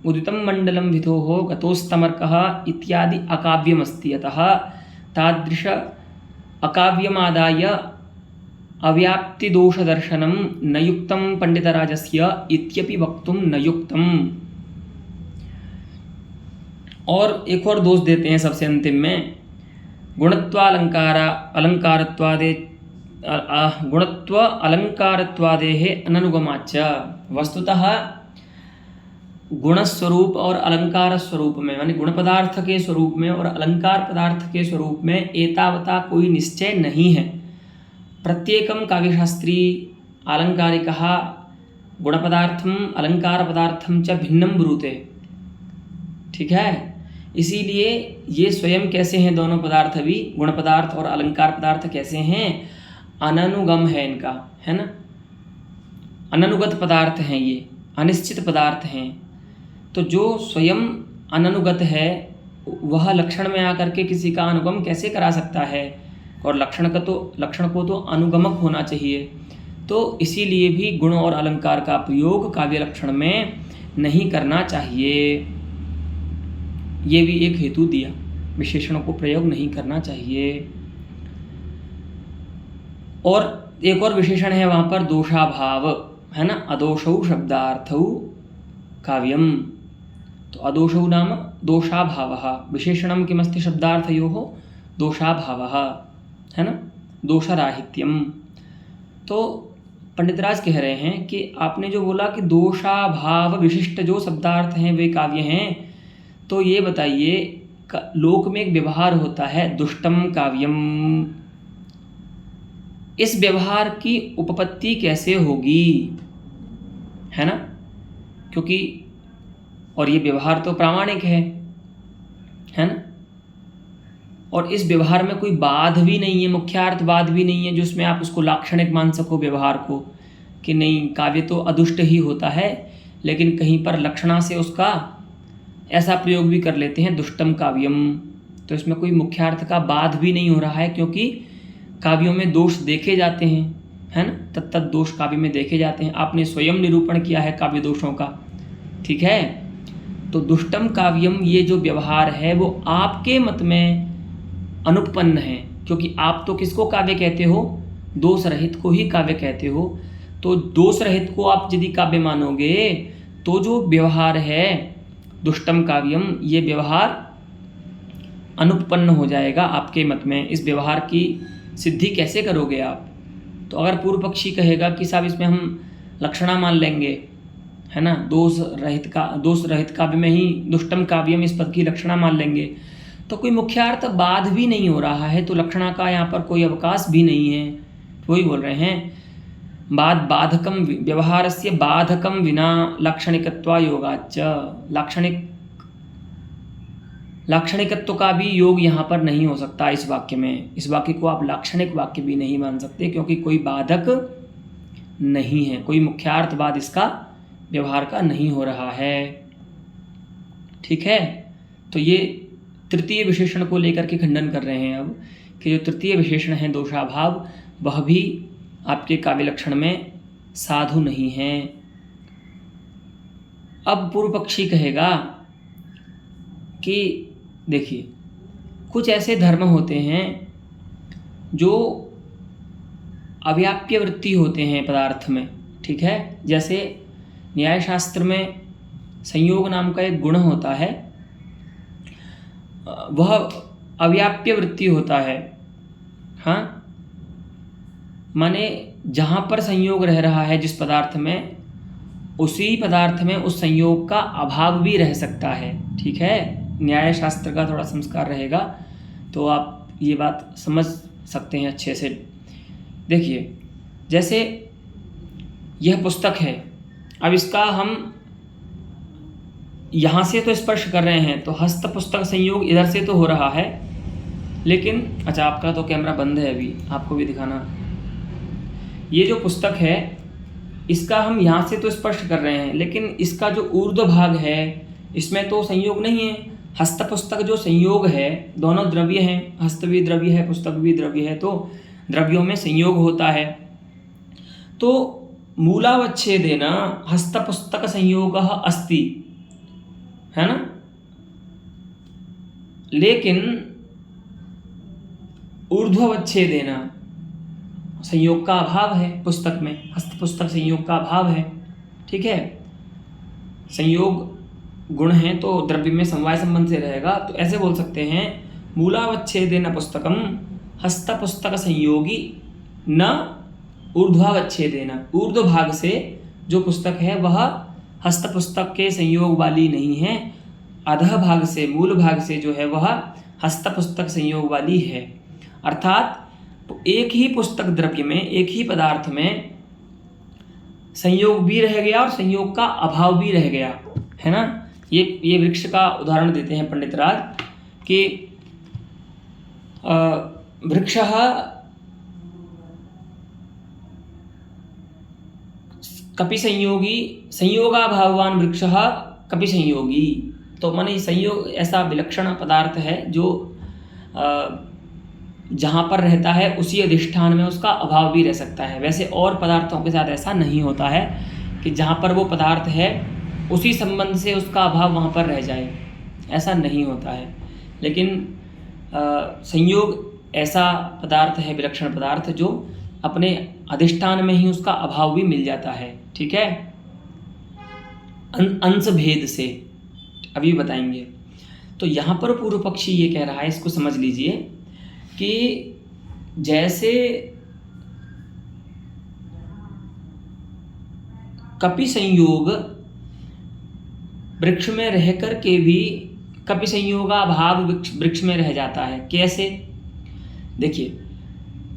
उदितं मंडलं विधोः गतोस्तमर्कः इत्यादि अकाव्यमस्ति, अतः तादृश अकाव्यमादाय अव्याप्तिदोषदर्शनं न युक्तं पंडितराजस्य इत्यपि वक्तुं न युक्तम्। और एक और दोष देते हैं सबसे अंतिम में, गुणत्व अलंकारत्वादेः अननुगमाच्च। वस्तुतः गुण स्वरूप और अलंकार स्वरूप में, यानी गुण पदार्थ के स्वरूप में और अलंकार पदार्थ के स्वरूप में एतावता कोई निश्चय नहीं है। प्रत्येकम काव्यशास्त्री आलंकारिकः गुणपदार्थम अलंकार पदार्थम च भिन्नम ब्रूते। ठीक है, इसीलिए ये स्वयं कैसे हैं दोनों पदार्थ भी, गुण पदार्थ और अलंकार पदार्थ कैसे हैं, अननुगम है इनका, है ना, अननुगत पदार्थ हैं, ये अनिश्चित पदार्थ हैं। तो जो स्वयं अननुगत है वह लक्षण में आकर के किसी का अनुगम कैसे करा सकता है, और लक्षण को तो अनुगमक होना चाहिए। तो इसीलिए भी गुण और अलंकार का प्रयोग काव्य लक्षण में नहीं करना चाहिए। ये भी एक हेतु दिया, विशेषणों को प्रयोग नहीं करना चाहिए। और एक और विशेषण है वहाँ पर दोषाभाव, है ना, अदोषौ शब्दार्थौ काव्यम। तो अदोषौ नाम दोषाभावः, विशेषणं किमस्ति शब्दार्थयोः दोषाभावः, है ना, दोषराहित्यम। तो पंडितराज कह रहे हैं कि आपने जो बोला कि दोषाभाव विशिष्ट जो शब्दार्थ हैं वे काव्य हैं, तो ये बताइए लोक में एक व्यवहार होता है दुष्टम काव्यम, इस व्यवहार की उपपत्ति कैसे होगी, है ना, क्योंकि और ये व्यवहार तो प्रामाणिक है ना, और इस व्यवहार में कोई बाध भी नहीं है, मुख्यार्थ बाध भी नहीं है जिसमें आप उसको लाक्षणिक मान सको व्यवहार को, कि नहीं काव्य तो अदुष्ट ही होता है, लेकिन कहीं पर लक्षणा से उसका ऐसा प्रयोग भी कर लेते हैं दुष्टम काव्यम। तो इसमें कोई मुख्यार्थ का बाध भी नहीं हो रहा है, क्योंकि काव्यों में दोष देखे जाते हैं, है ना, तत्त दोष काव्य में देखे जाते हैं। आपने स्वयं निरूपण किया है काव्य दोषों का, ठीक है। तो दुष्टम काव्यम ये जो व्यवहार है वो आपके मत में अनुपन्न है, क्योंकि आप तो किसको काव्य कहते हो, दोष रहित को ही काव्य कहते हो। तो दोष रहित को आप यदि काव्य मानोगे तो जो व्यवहार है दुष्टम काव्यम, ये व्यवहार अनुपन्न हो जाएगा आपके मत में। इस व्यवहार की सिद्धि कैसे करोगे आप? तो अगर पूर्व पक्षी कहेगा कि साहब इसमें हम लक्षणा मान लेंगे, है ना, दोष रहित काव्य में ही दुष्टम काव्यम इस पद की लक्षणा मान लेंगे, तो कोई मुख्यार्थ बाध भी नहीं हो रहा है, तो लक्षणा का यहाँ पर कोई अवकाश भी नहीं है। वही बोल रहे हैं बाधकम व्यवहारस्य बाधकम विना लाक्षणिकत्वा योगाच्च, लाक्षणिकत्व का भी योग यहाँ पर नहीं हो सकता इस वाक्य में। इस वाक्य को आप लाक्षणिक वाक्य भी नहीं मान सकते, क्योंकि कोई बाधक नहीं है, कोई मुख्यार्थवाद इसका व्यवहार का नहीं हो रहा है। ठीक है, तो ये तृतीय विशेषण को लेकर के खंडन कर रहे हैं अब, कि जो तृतीय विशेषण है दोषाभाव, वह भी आपके काव्य लक्षण में साधु नहीं है। अब पूर्व पक्षी कहेगा कि देखिए कुछ ऐसे धर्म होते हैं जो अव्याप्य वृत्ति होते हैं पदार्थ में, ठीक है। जैसे न्याय शास्त्र में संयोग नाम का एक गुण होता है, वह अव्याप्य वृत्ति होता है। हाँ, माने जहाँ पर संयोग रह रहा है जिस पदार्थ में, उसी पदार्थ में उस संयोग का अभाव भी रह सकता है, ठीक है। न्याय शास्त्र का थोड़ा संस्कार रहेगा तो आप ये बात समझ सकते हैं अच्छे से। देखिए जैसे यह पुस्तक है, अब इसका हम यहाँ से तो स्पर्श कर रहे हैं, तो हस्त पुस्तक संयोग इधर से तो हो रहा है, लेकिन अच्छा आपका तो कैमरा बंद है अभी, आपको भी दिखाना। ये जो पुस्तक है इसका हम यहाँ से तो स्पर्श कर रहे हैं, लेकिन इसका जो ऊर्ध्व भाग है इसमें तो संयोग नहीं है। हस्त पुस्तक जो संयोग है, दोनों द्रव्य हैं, हस्त भी द्रव्य है, पुस्तक भी द्रव्य है, तो द्रव्यों में संयोग होता है। तो मूलावच्छेदेन हस्त पुस्तक संयोग अस्ति, है ना, लेकिन ऊर्ध्ववच्छेदेन संयोग का अभाव है पुस्तक में, हस्त पुस्तक संयोग का अभाव है, ठीक है। संयोग गुण है तो द्रव्य में समवाय संबंध से रहेगा, तो ऐसे बोल सकते हैं मूलावच्छेदेन पुस्तकम हस्त पुस्तक संयोगी न ऊर्ध्वावच्छेदेन, ऊर्ध्व भाग से जो पुस्तक है वह हस्तपुस्तक के संयोग वाली नहीं है, अधः भाग से, मूल भाग से जो है वह हस्तपुस्तक संयोग वाली है। अर्थात एक ही पुस्तक द्रव्य में, एक ही पदार्थ में संयोग भी रह गया और संयोग का अभाव भी रह गया, है ना। ये वृक्ष का उदाहरण देते हैं पंडित राज कि वृक्षः कपि संयोगी, संयोगाभाववान वृक्षः कपि संयोगी। तो माने संयोग ऐसा विलक्षण पदार्थ है जो जहाँ पर रहता है उसी अधिष्ठान में उसका अभाव भी रह सकता है। वैसे और पदार्थों के साथ ऐसा नहीं होता है कि जहाँ पर वो पदार्थ है उसी संबंध से उसका अभाव वहाँ पर रह जाए, ऐसा नहीं होता है। लेकिन संयोग ऐसा पदार्थ है, विलक्षण पदार्थ, जो अपने अधिष्ठान में ही उसका अभाव भी मिल जाता है। ठीक है, अंश भेद से अभी बताएंगे। तो यहाँ पर पूर्व पक्षी ये कह रहा है, इसको समझ लीजिए कि जैसे कपि संयोग वृक्ष में रह कर के भी कपि संयोगाभाव वृक्ष में रह जाता है। कैसे? देखिए,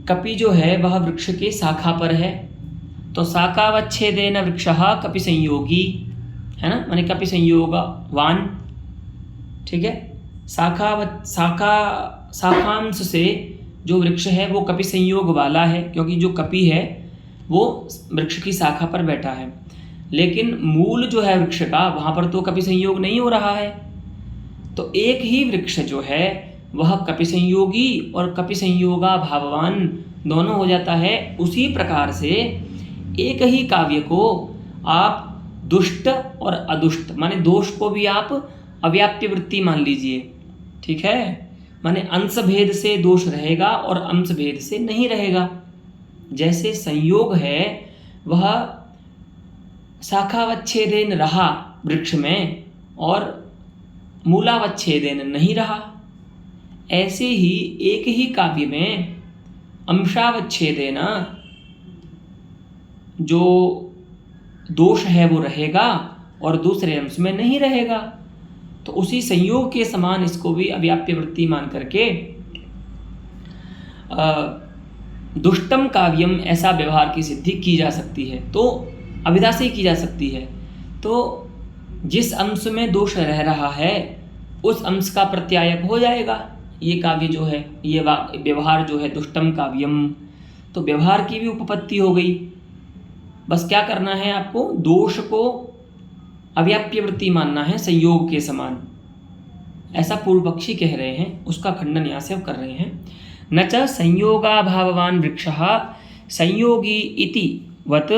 कपि जो है वह वृक्ष के शाखा पर है, तो शाखावच्छेदेन वृक्षः कपि संयोगी, है ना, माने कपि संयोगवान। ठीक है, शाखांश से जो वृक्ष है वो कपि संयोग वाला है, क्योंकि जो कपि है वो वृक्ष की शाखा पर बैठा है। लेकिन मूल जो है वृक्ष का, वहाँ पर तो कपि संयोग नहीं हो रहा है। तो एक ही वृक्ष जो है वह कपि संयोगी और कपि संयोगा भाववान दोनों हो जाता है। उसी प्रकार से एक ही काव्य को आप दुष्ट और अदुष्ट, माने दोष को भी आप अव्याप्य वृत्ति मान लीजिए। ठीक है, माने अंश भेद से दोष रहेगा और अंश भेद से नहीं रहेगा। जैसे संयोग है वह शाखावच्छेदेन रहा वृक्ष में और मूलावच्छेदेन नहीं रहा, ऐसे ही एक ही काव्य में अंशावच्छेदेन जो दोष है वो रहेगा और दूसरे अंश में नहीं रहेगा। तो उसी संयोग के समान इसको भी अव्याप्य वृत्ति मान करके दुष्टम काव्यम ऐसा व्यवहार की सिद्धि की जा सकती है, तो अभिधा से ही की जा सकती है। तो जिस अंश में दोष रह रहा है उस अंश का प्रत्यायक हो जाएगा ये काव्य जो है, ये व्यवहार जो है दुष्टम काव्यम। तो व्यवहार की भी उपपत्ति हो गई। बस क्या करना है आपको, दोष को अव्याप्य वृत्ति मानना है संयोग के समान, ऐसा पूर्व पक्षी कह रहे हैं। उसका खंडन यहाँ से अब कर रहे हैं। न च संयोगाभाववान वृक्षः संयोगी इति वत्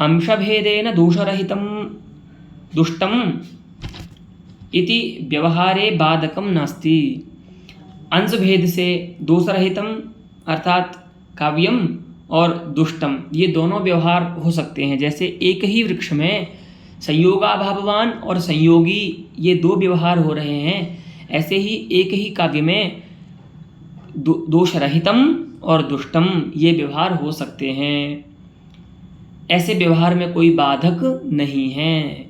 अंशभेदेन दोषरहितं दुष्टम इति व्यवहारे बाधकम नास्ति। अंश भेद से दोषरहितम अर्थात काव्यम और दुष्टम, ये दोनों व्यवहार हो सकते हैं। जैसे एक ही वृक्ष में संयोगाभाववान और संयोगी ये दो व्यवहार हो रहे हैं, ऐसे ही एक ही काव्य में दोषरहितम और दुष्टम ये व्यवहार हो सकते हैं। ऐसे व्यवहार में कोई बाधक नहीं है।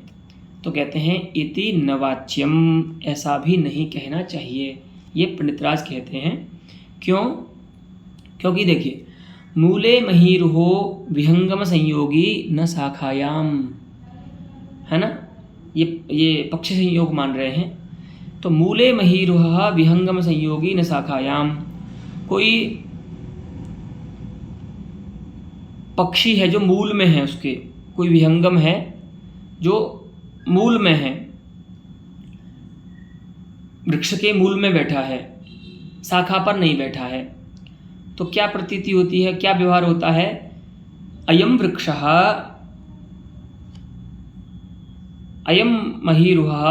तो कहते हैं इति नवाच्यम, ऐसा भी नहीं कहना चाहिए, ये पंडितराज कहते हैं। क्यों? क्योंकि देखिए, मूले महीरुहो विहंगम संयोगी न शाखायाम, है ना, ये पक्ष संयोग मान रहे हैं। तो मूले महीरुह विहंगम संयोगी न शाखायाम, कोई पक्षी है जो मूल में है, उसके कोई विहंगम है जो मूल में है, वृक्ष के मूल में बैठा है, शाखा पर नहीं बैठा है। तो क्या प्रतीति होती है, क्या व्यवहार होता है? अयम वृक्षः अयम महीरुह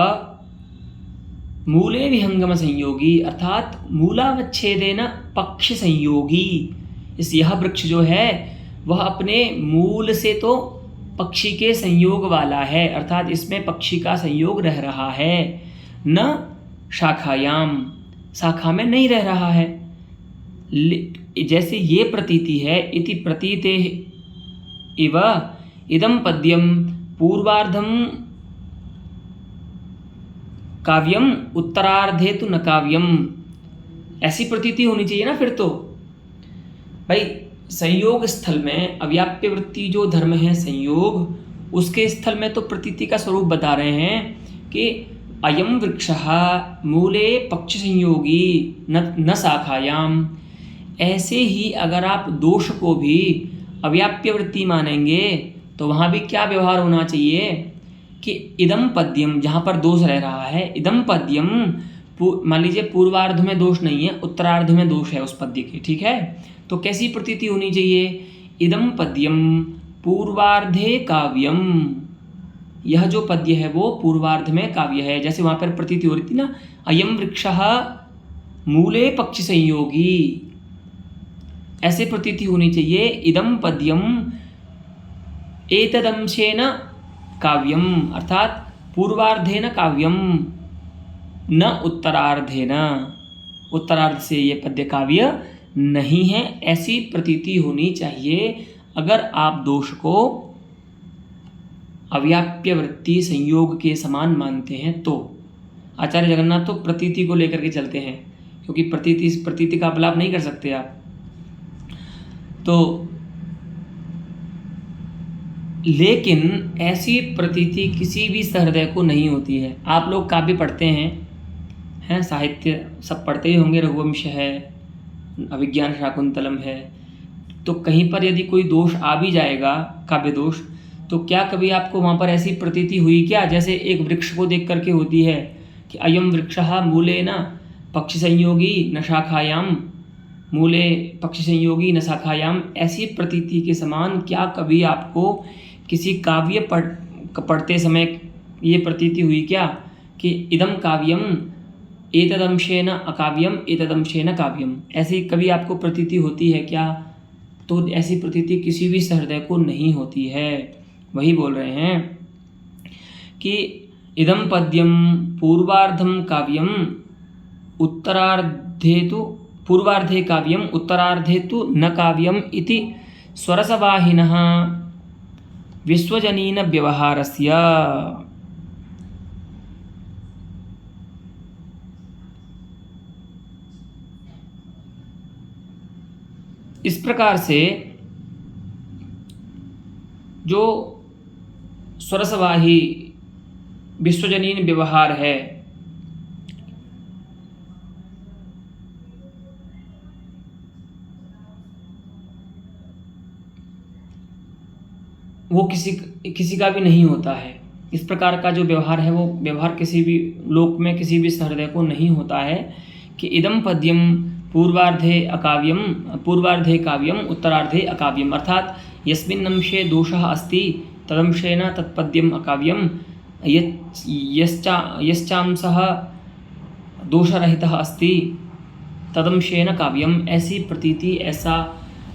मूले विहंगम संयोगी, अर्थात मूलावच्छेदेन पक्ष संयोगी। इस यह वृक्ष जो है वह अपने मूल से तो पक्षी के संयोग वाला है, अर्थात इसमें पक्षी का संयोग रह रहा है। न शाखायाम, शाखा में नहीं रह रहा है। जैसे ये प्रतीति है, इति प्रतीते इव इदम पद्यम पूर्वार्धम काव्यम उत्तरार्धे तो न काव्यम, ऐसी प्रतीति होनी चाहिए ना फिर तो। भाई संयोग स्थल में अव्याप्य वृत्ति जो धर्म है संयोग, उसके स्थल में तो प्रतीति का स्वरूप बता रहे हैं कि अयम वृक्षः मूले पक्ष संयोगी न शाखायाम। ऐसे ही अगर आप दोष को भी अव्याप्य वृत्ति मानेंगे तो वहाँ भी क्या व्यवहार होना चाहिए कि इदम पद्यम, जहाँ पर दोष रह रहा है, इदम पद्यम, मान लीजिए पूर्वार्ध में दोष नहीं है, उत्तरार्ध में दोष है उस पद्य के, ठीक है, तो कैसी प्रतीति होनी चाहिए, इदम पद्यम पूर्वार्धे काव्यम, यह जो पद्य है वो पूर्वार्ध में काव्य है। जैसे वहाँ पर प्रतीति हो रही थी ना, अयम वृक्षः मूले पक्ष संयोगी, ऐसे प्रतीति होनी चाहिए। इदम पद्यम एतदंशेन काव्यम, अर्थात पूर्वार्धेन काव्यम न उत्तरार्धेन, उत्तरार्ध से ये पद्य काव्य नहीं है, ऐसी प्रतीति होनी चाहिए अगर आप दोष को अव्याप्य वृत्ति संयोग के समान मानते हैं तो। आचार्य जगन्नाथ तो प्रतीति को लेकर के चलते हैं, क्योंकि प्रतीति का अपलाप नहीं कर सकते आप। तो लेकिन ऐसी प्रतीति किसी भी सहृदय को नहीं होती है। आप लोग काव्य पढ़ते हैं, साहित्य सब पढ़ते ही होंगे, रघुवंश है, अभिज्ञान शाकुंतलम है, तो कहीं पर यदि कोई दोष आ भी जाएगा, काव्य दोष, तो क्या कभी आपको वहाँ पर ऐसी प्रतीति हुई क्या, जैसे एक वृक्ष को देख करके होती है कि अयम वृक्षः मूले न पक्ष संयोगी न शाखायाम, मूले पक्ष संयोगी न शाखायाम, ऐसी प्रतीति के समान क्या कभी आपको किसी काव्य पढ़ते समय ये प्रतीति हुई क्या कि इदम काव्यम एतदंशेन अकाव्यम एतदंशेन काव्यम, ऐसी कभी आपको प्रतीति होती है क्या? तो ऐसी प्रतीति किसी भी सहृदय को नहीं होती है। वही बोल रहे हैं कि इदम पद्यम पूर्वार्धम काव्यम उत्तरार्धे तु, पूर्वार्धे काव्यम उत्तरार्धे तु न काव्यम इति स्वरसवाहिनः विश्वजनीन व्यवहारस्य। इस प्रकार से जो स्वरसवाही विश्वजनीन व्यवहार है, वो किसी का भी नहीं होता है। इस प्रकार का जो व्यवहार है वो व्यवहार किसी भी लोक में किसी भी सहृदय को नहीं होता है कि इदम पद्यम पूर्वार्धे अकाव्यम पूर्वार्धे काव्यम उत्तरार्धे अकाव्यम, अर्थात यस्मिन् अंशे दोषः अस्ति तदंशेन तत्पद्यम अकाव्यम, यश्चांशः दोषरहितः अस्ति तदंशेन काव्यम। ऐसी प्रतीति, ऐसा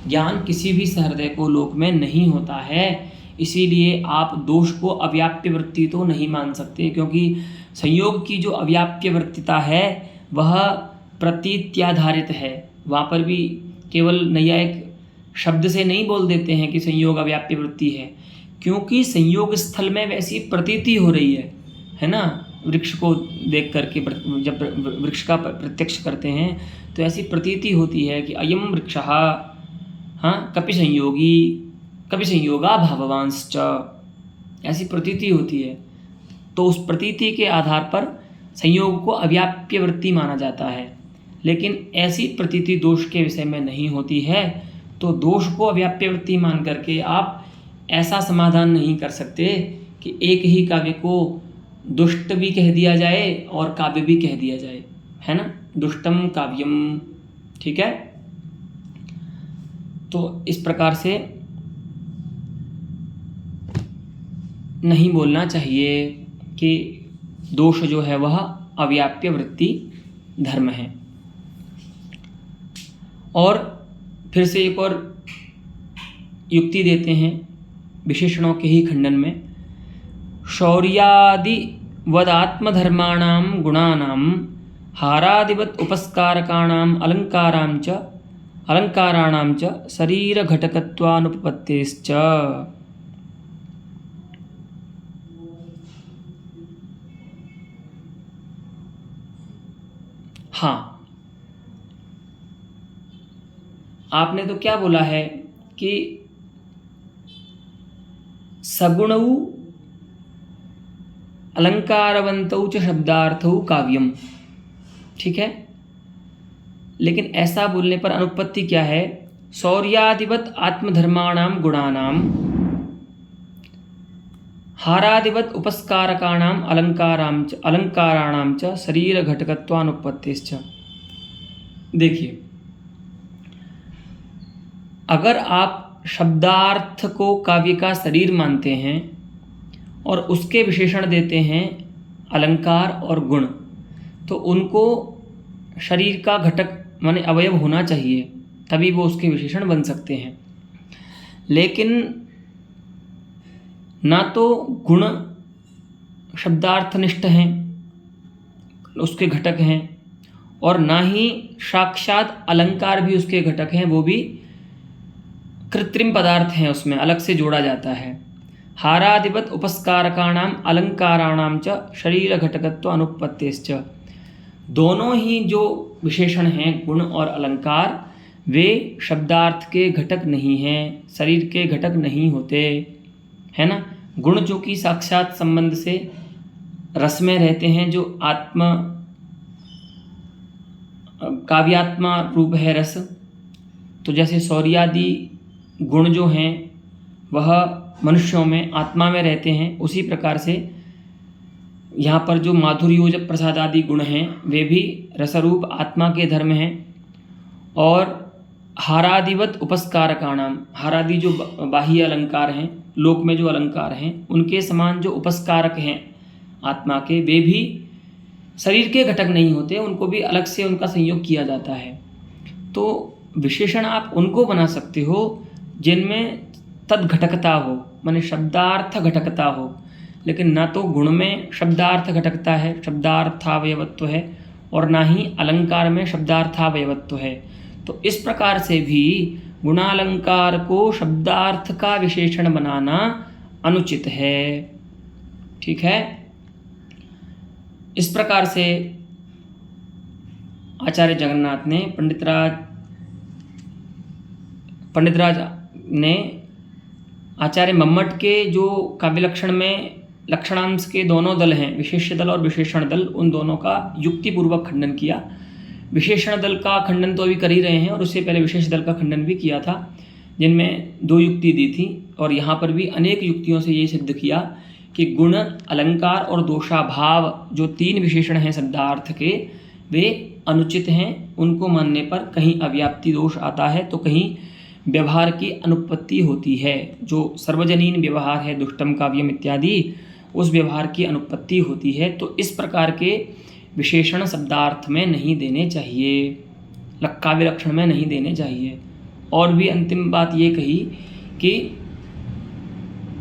ज्ञान किसी भी सहृदय को लोक में नहीं होता है। इसीलिए आप दोष को अव्याप्य वृत्ति तो नहीं मान सकते, क्योंकि संयोग की जो अव्याप्य वृत्तिता है वह प्रतीत्याधारित है। वहाँ पर भी केवल नैयायिक शब्द से नहीं बोल देते हैं कि संयोग अव्याप्य वृत्ति है, क्योंकि संयोग स्थल में वैसी प्रतीति हो रही है ना। वृक्ष को देख करके जब वृक्ष का प्रत्यक्ष करते हैं तो ऐसी प्रतीति होती है कि अयम वृक्षः कपि संयोगा भाववांश्च, ऐसी प्रतीति होती है। तो उस प्रतीति के आधार पर संयोग को अव्याप्य वृत्ति माना जाता है, लेकिन ऐसी प्रतीति दोष के विषय में नहीं होती है। तो दोष को अव्याप्य वृत्ति मान करके आप ऐसा समाधान नहीं कर सकते कि एक ही काव्य को दुष्ट भी कह दिया जाए और काव्य भी कह दिया जाए, है ना, दुष्टम काव्यम, ठीक है। तो इस प्रकार से नहीं बोलना चाहिए कि दोष जो है वह अव्याप्य वृत्ति धर्म है। और फिर से एक और युक्ति देते हैं विशेषणों के ही खंडन में, शौर्यादि वदात्मधर्माणाम गुणानाम हारादिवत उपस्कारकाणाम अलंकाराणाम च शरीर घटकत्वानुपपत्तेश्च। हाँ, आपने तो क्या बोला है कि सगुणौ अलंकारवन्तौ च शब्दार्थौ काव्यम, ठीक है। लेकिन ऐसा बोलने पर अनुपपत्ति क्या है? शौर्यादिवत आत्मधर्माणां गुणानां हारादिवत उपस्कारकाणां अलंकाराणां च शरीर घटकत्वानुपत्तिश्च। देखिए, अगर आप शब्दार्थ को काव्य का शरीर मानते हैं और उसके विशेषण देते हैं अलंकार और गुण, तो उनको शरीर का घटक माने अवयव होना चाहिए, तभी वो उसके विशेषण बन सकते हैं। लेकिन ना तो गुण शब्दार्थनिष्ठ हैं, उसके घटक हैं, और ना ही साक्षात अलंकार भी उसके घटक हैं, वो भी कृत्रिम पदार्थ हैं, उसमें अलग से जोड़ा जाता है। हारादिवत उपस्कारकाणाम अलंकाराणाम च शरीर घटकत्व अनुपत्तिश्च। दोनों ही जो विशेषण हैं गुण और अलंकार, वे शब्दार्थ के घटक नहीं हैं, शरीर के घटक नहीं होते, है ना। गुण जो कि साक्षात संबंध से रस में रहते हैं, जो आत्मा काव्यात्मा रूप है रस, तो जैसे शौर्यादि गुण जो हैं वह मनुष्यों में आत्मा में रहते हैं, उसी प्रकार से यहाँ पर जो माधुर्योज प्रसाद आदि गुण हैं वे भी रसरूप आत्मा के धर्म हैं। और हारादिवत उपस्कारकाणाम, हारादि जो बाह्य अलंकार हैं, लोक में जो अलंकार हैं, उनके समान जो उपस्कारक हैं आत्मा के, वे भी शरीर के घटक नहीं होते, उनको भी अलग से उनका संयोग किया जाता है। तो विशेषण आप उनको बना सकते हो जिनमें तद घटकता हो, माने शब्दार्थ घटकता हो, लेकिन ना तो गुण में शब्दार्थ घटकता है, शब्दार्थावयवत्व है, और ना ही अलंकार में शब्दार्थावयवत्व है। तो इस प्रकार से भी गुणालंकार को शब्दार्थ का विशेषण बनाना अनुचित है, ठीक है। इस प्रकार से आचार्य जगन्नाथ ने पंडितराज ने आचार्य मम्मट के जो काव्य लक्षण में लक्षणांश के दोनों दल हैं, विशेष्य दल और विशेषण दल, उन दोनों का युक्तिपूर्वक खंडन किया। विशेषण दल का खंडन तो अभी कर ही रहे हैं, और उससे पहले विशेष दल का खंडन भी किया था, जिनमें 2 युक्ति दी थी। और यहाँ पर भी अनेक युक्तियों से ये सिद्ध किया कि गुण, अलंकार और दोषाभाव जो 3 विशेषण हैं शब्दार्थ के, वे अनुचित हैं। उनको मानने पर कहीं अव्याप्ति दोष आता है, तो कहीं व्यवहार की अनुपत्ति होती है। जो सर्वजनीन व्यवहार है, दुष्टम काव्यम इत्यादि, उस व्यवहार की अनुपत्ति होती है। तो इस प्रकार के विशेषण शब्दार्थ में नहीं देने चाहिए, काव्य लक्षण में नहीं देने चाहिए। और भी अंतिम बात ये कही कि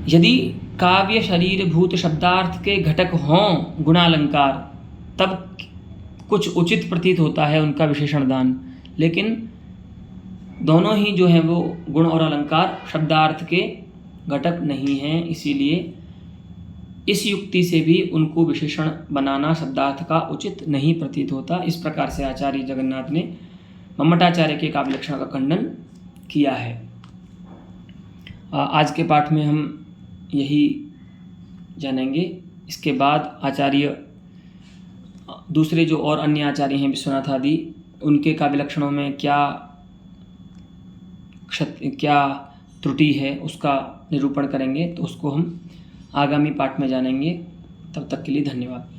यदि काव्य शरीरभूत शब्दार्थ के घटक हों गुणालंकार, तब कुछ उचित प्रतीत होता है उनका विशेषण दान। लेकिन दोनों ही जो हैं वो गुण और अलंकार शब्दार्थ के घटक नहीं हैं, इसीलिए इस युक्ति से भी उनको विशेषण बनाना शब्दार्थ का उचित नहीं प्रतीत होता। इस प्रकार से आचार्य जगन्नाथ ने मम्मटाचार्य के काव्य लक्षण का खंडन किया है। आज के पाठ में हम यही जानेंगे। इसके बाद आचार्य दूसरे जो और अन्य आचार्य हैं विश्वनाथ आदि, उनके काव्य लक्षणों में क्या त्रुटि है उसका निरूपण करेंगे, तो उसको हम आगामी पाठ में जानेंगे। तब तक के लिए धन्यवाद।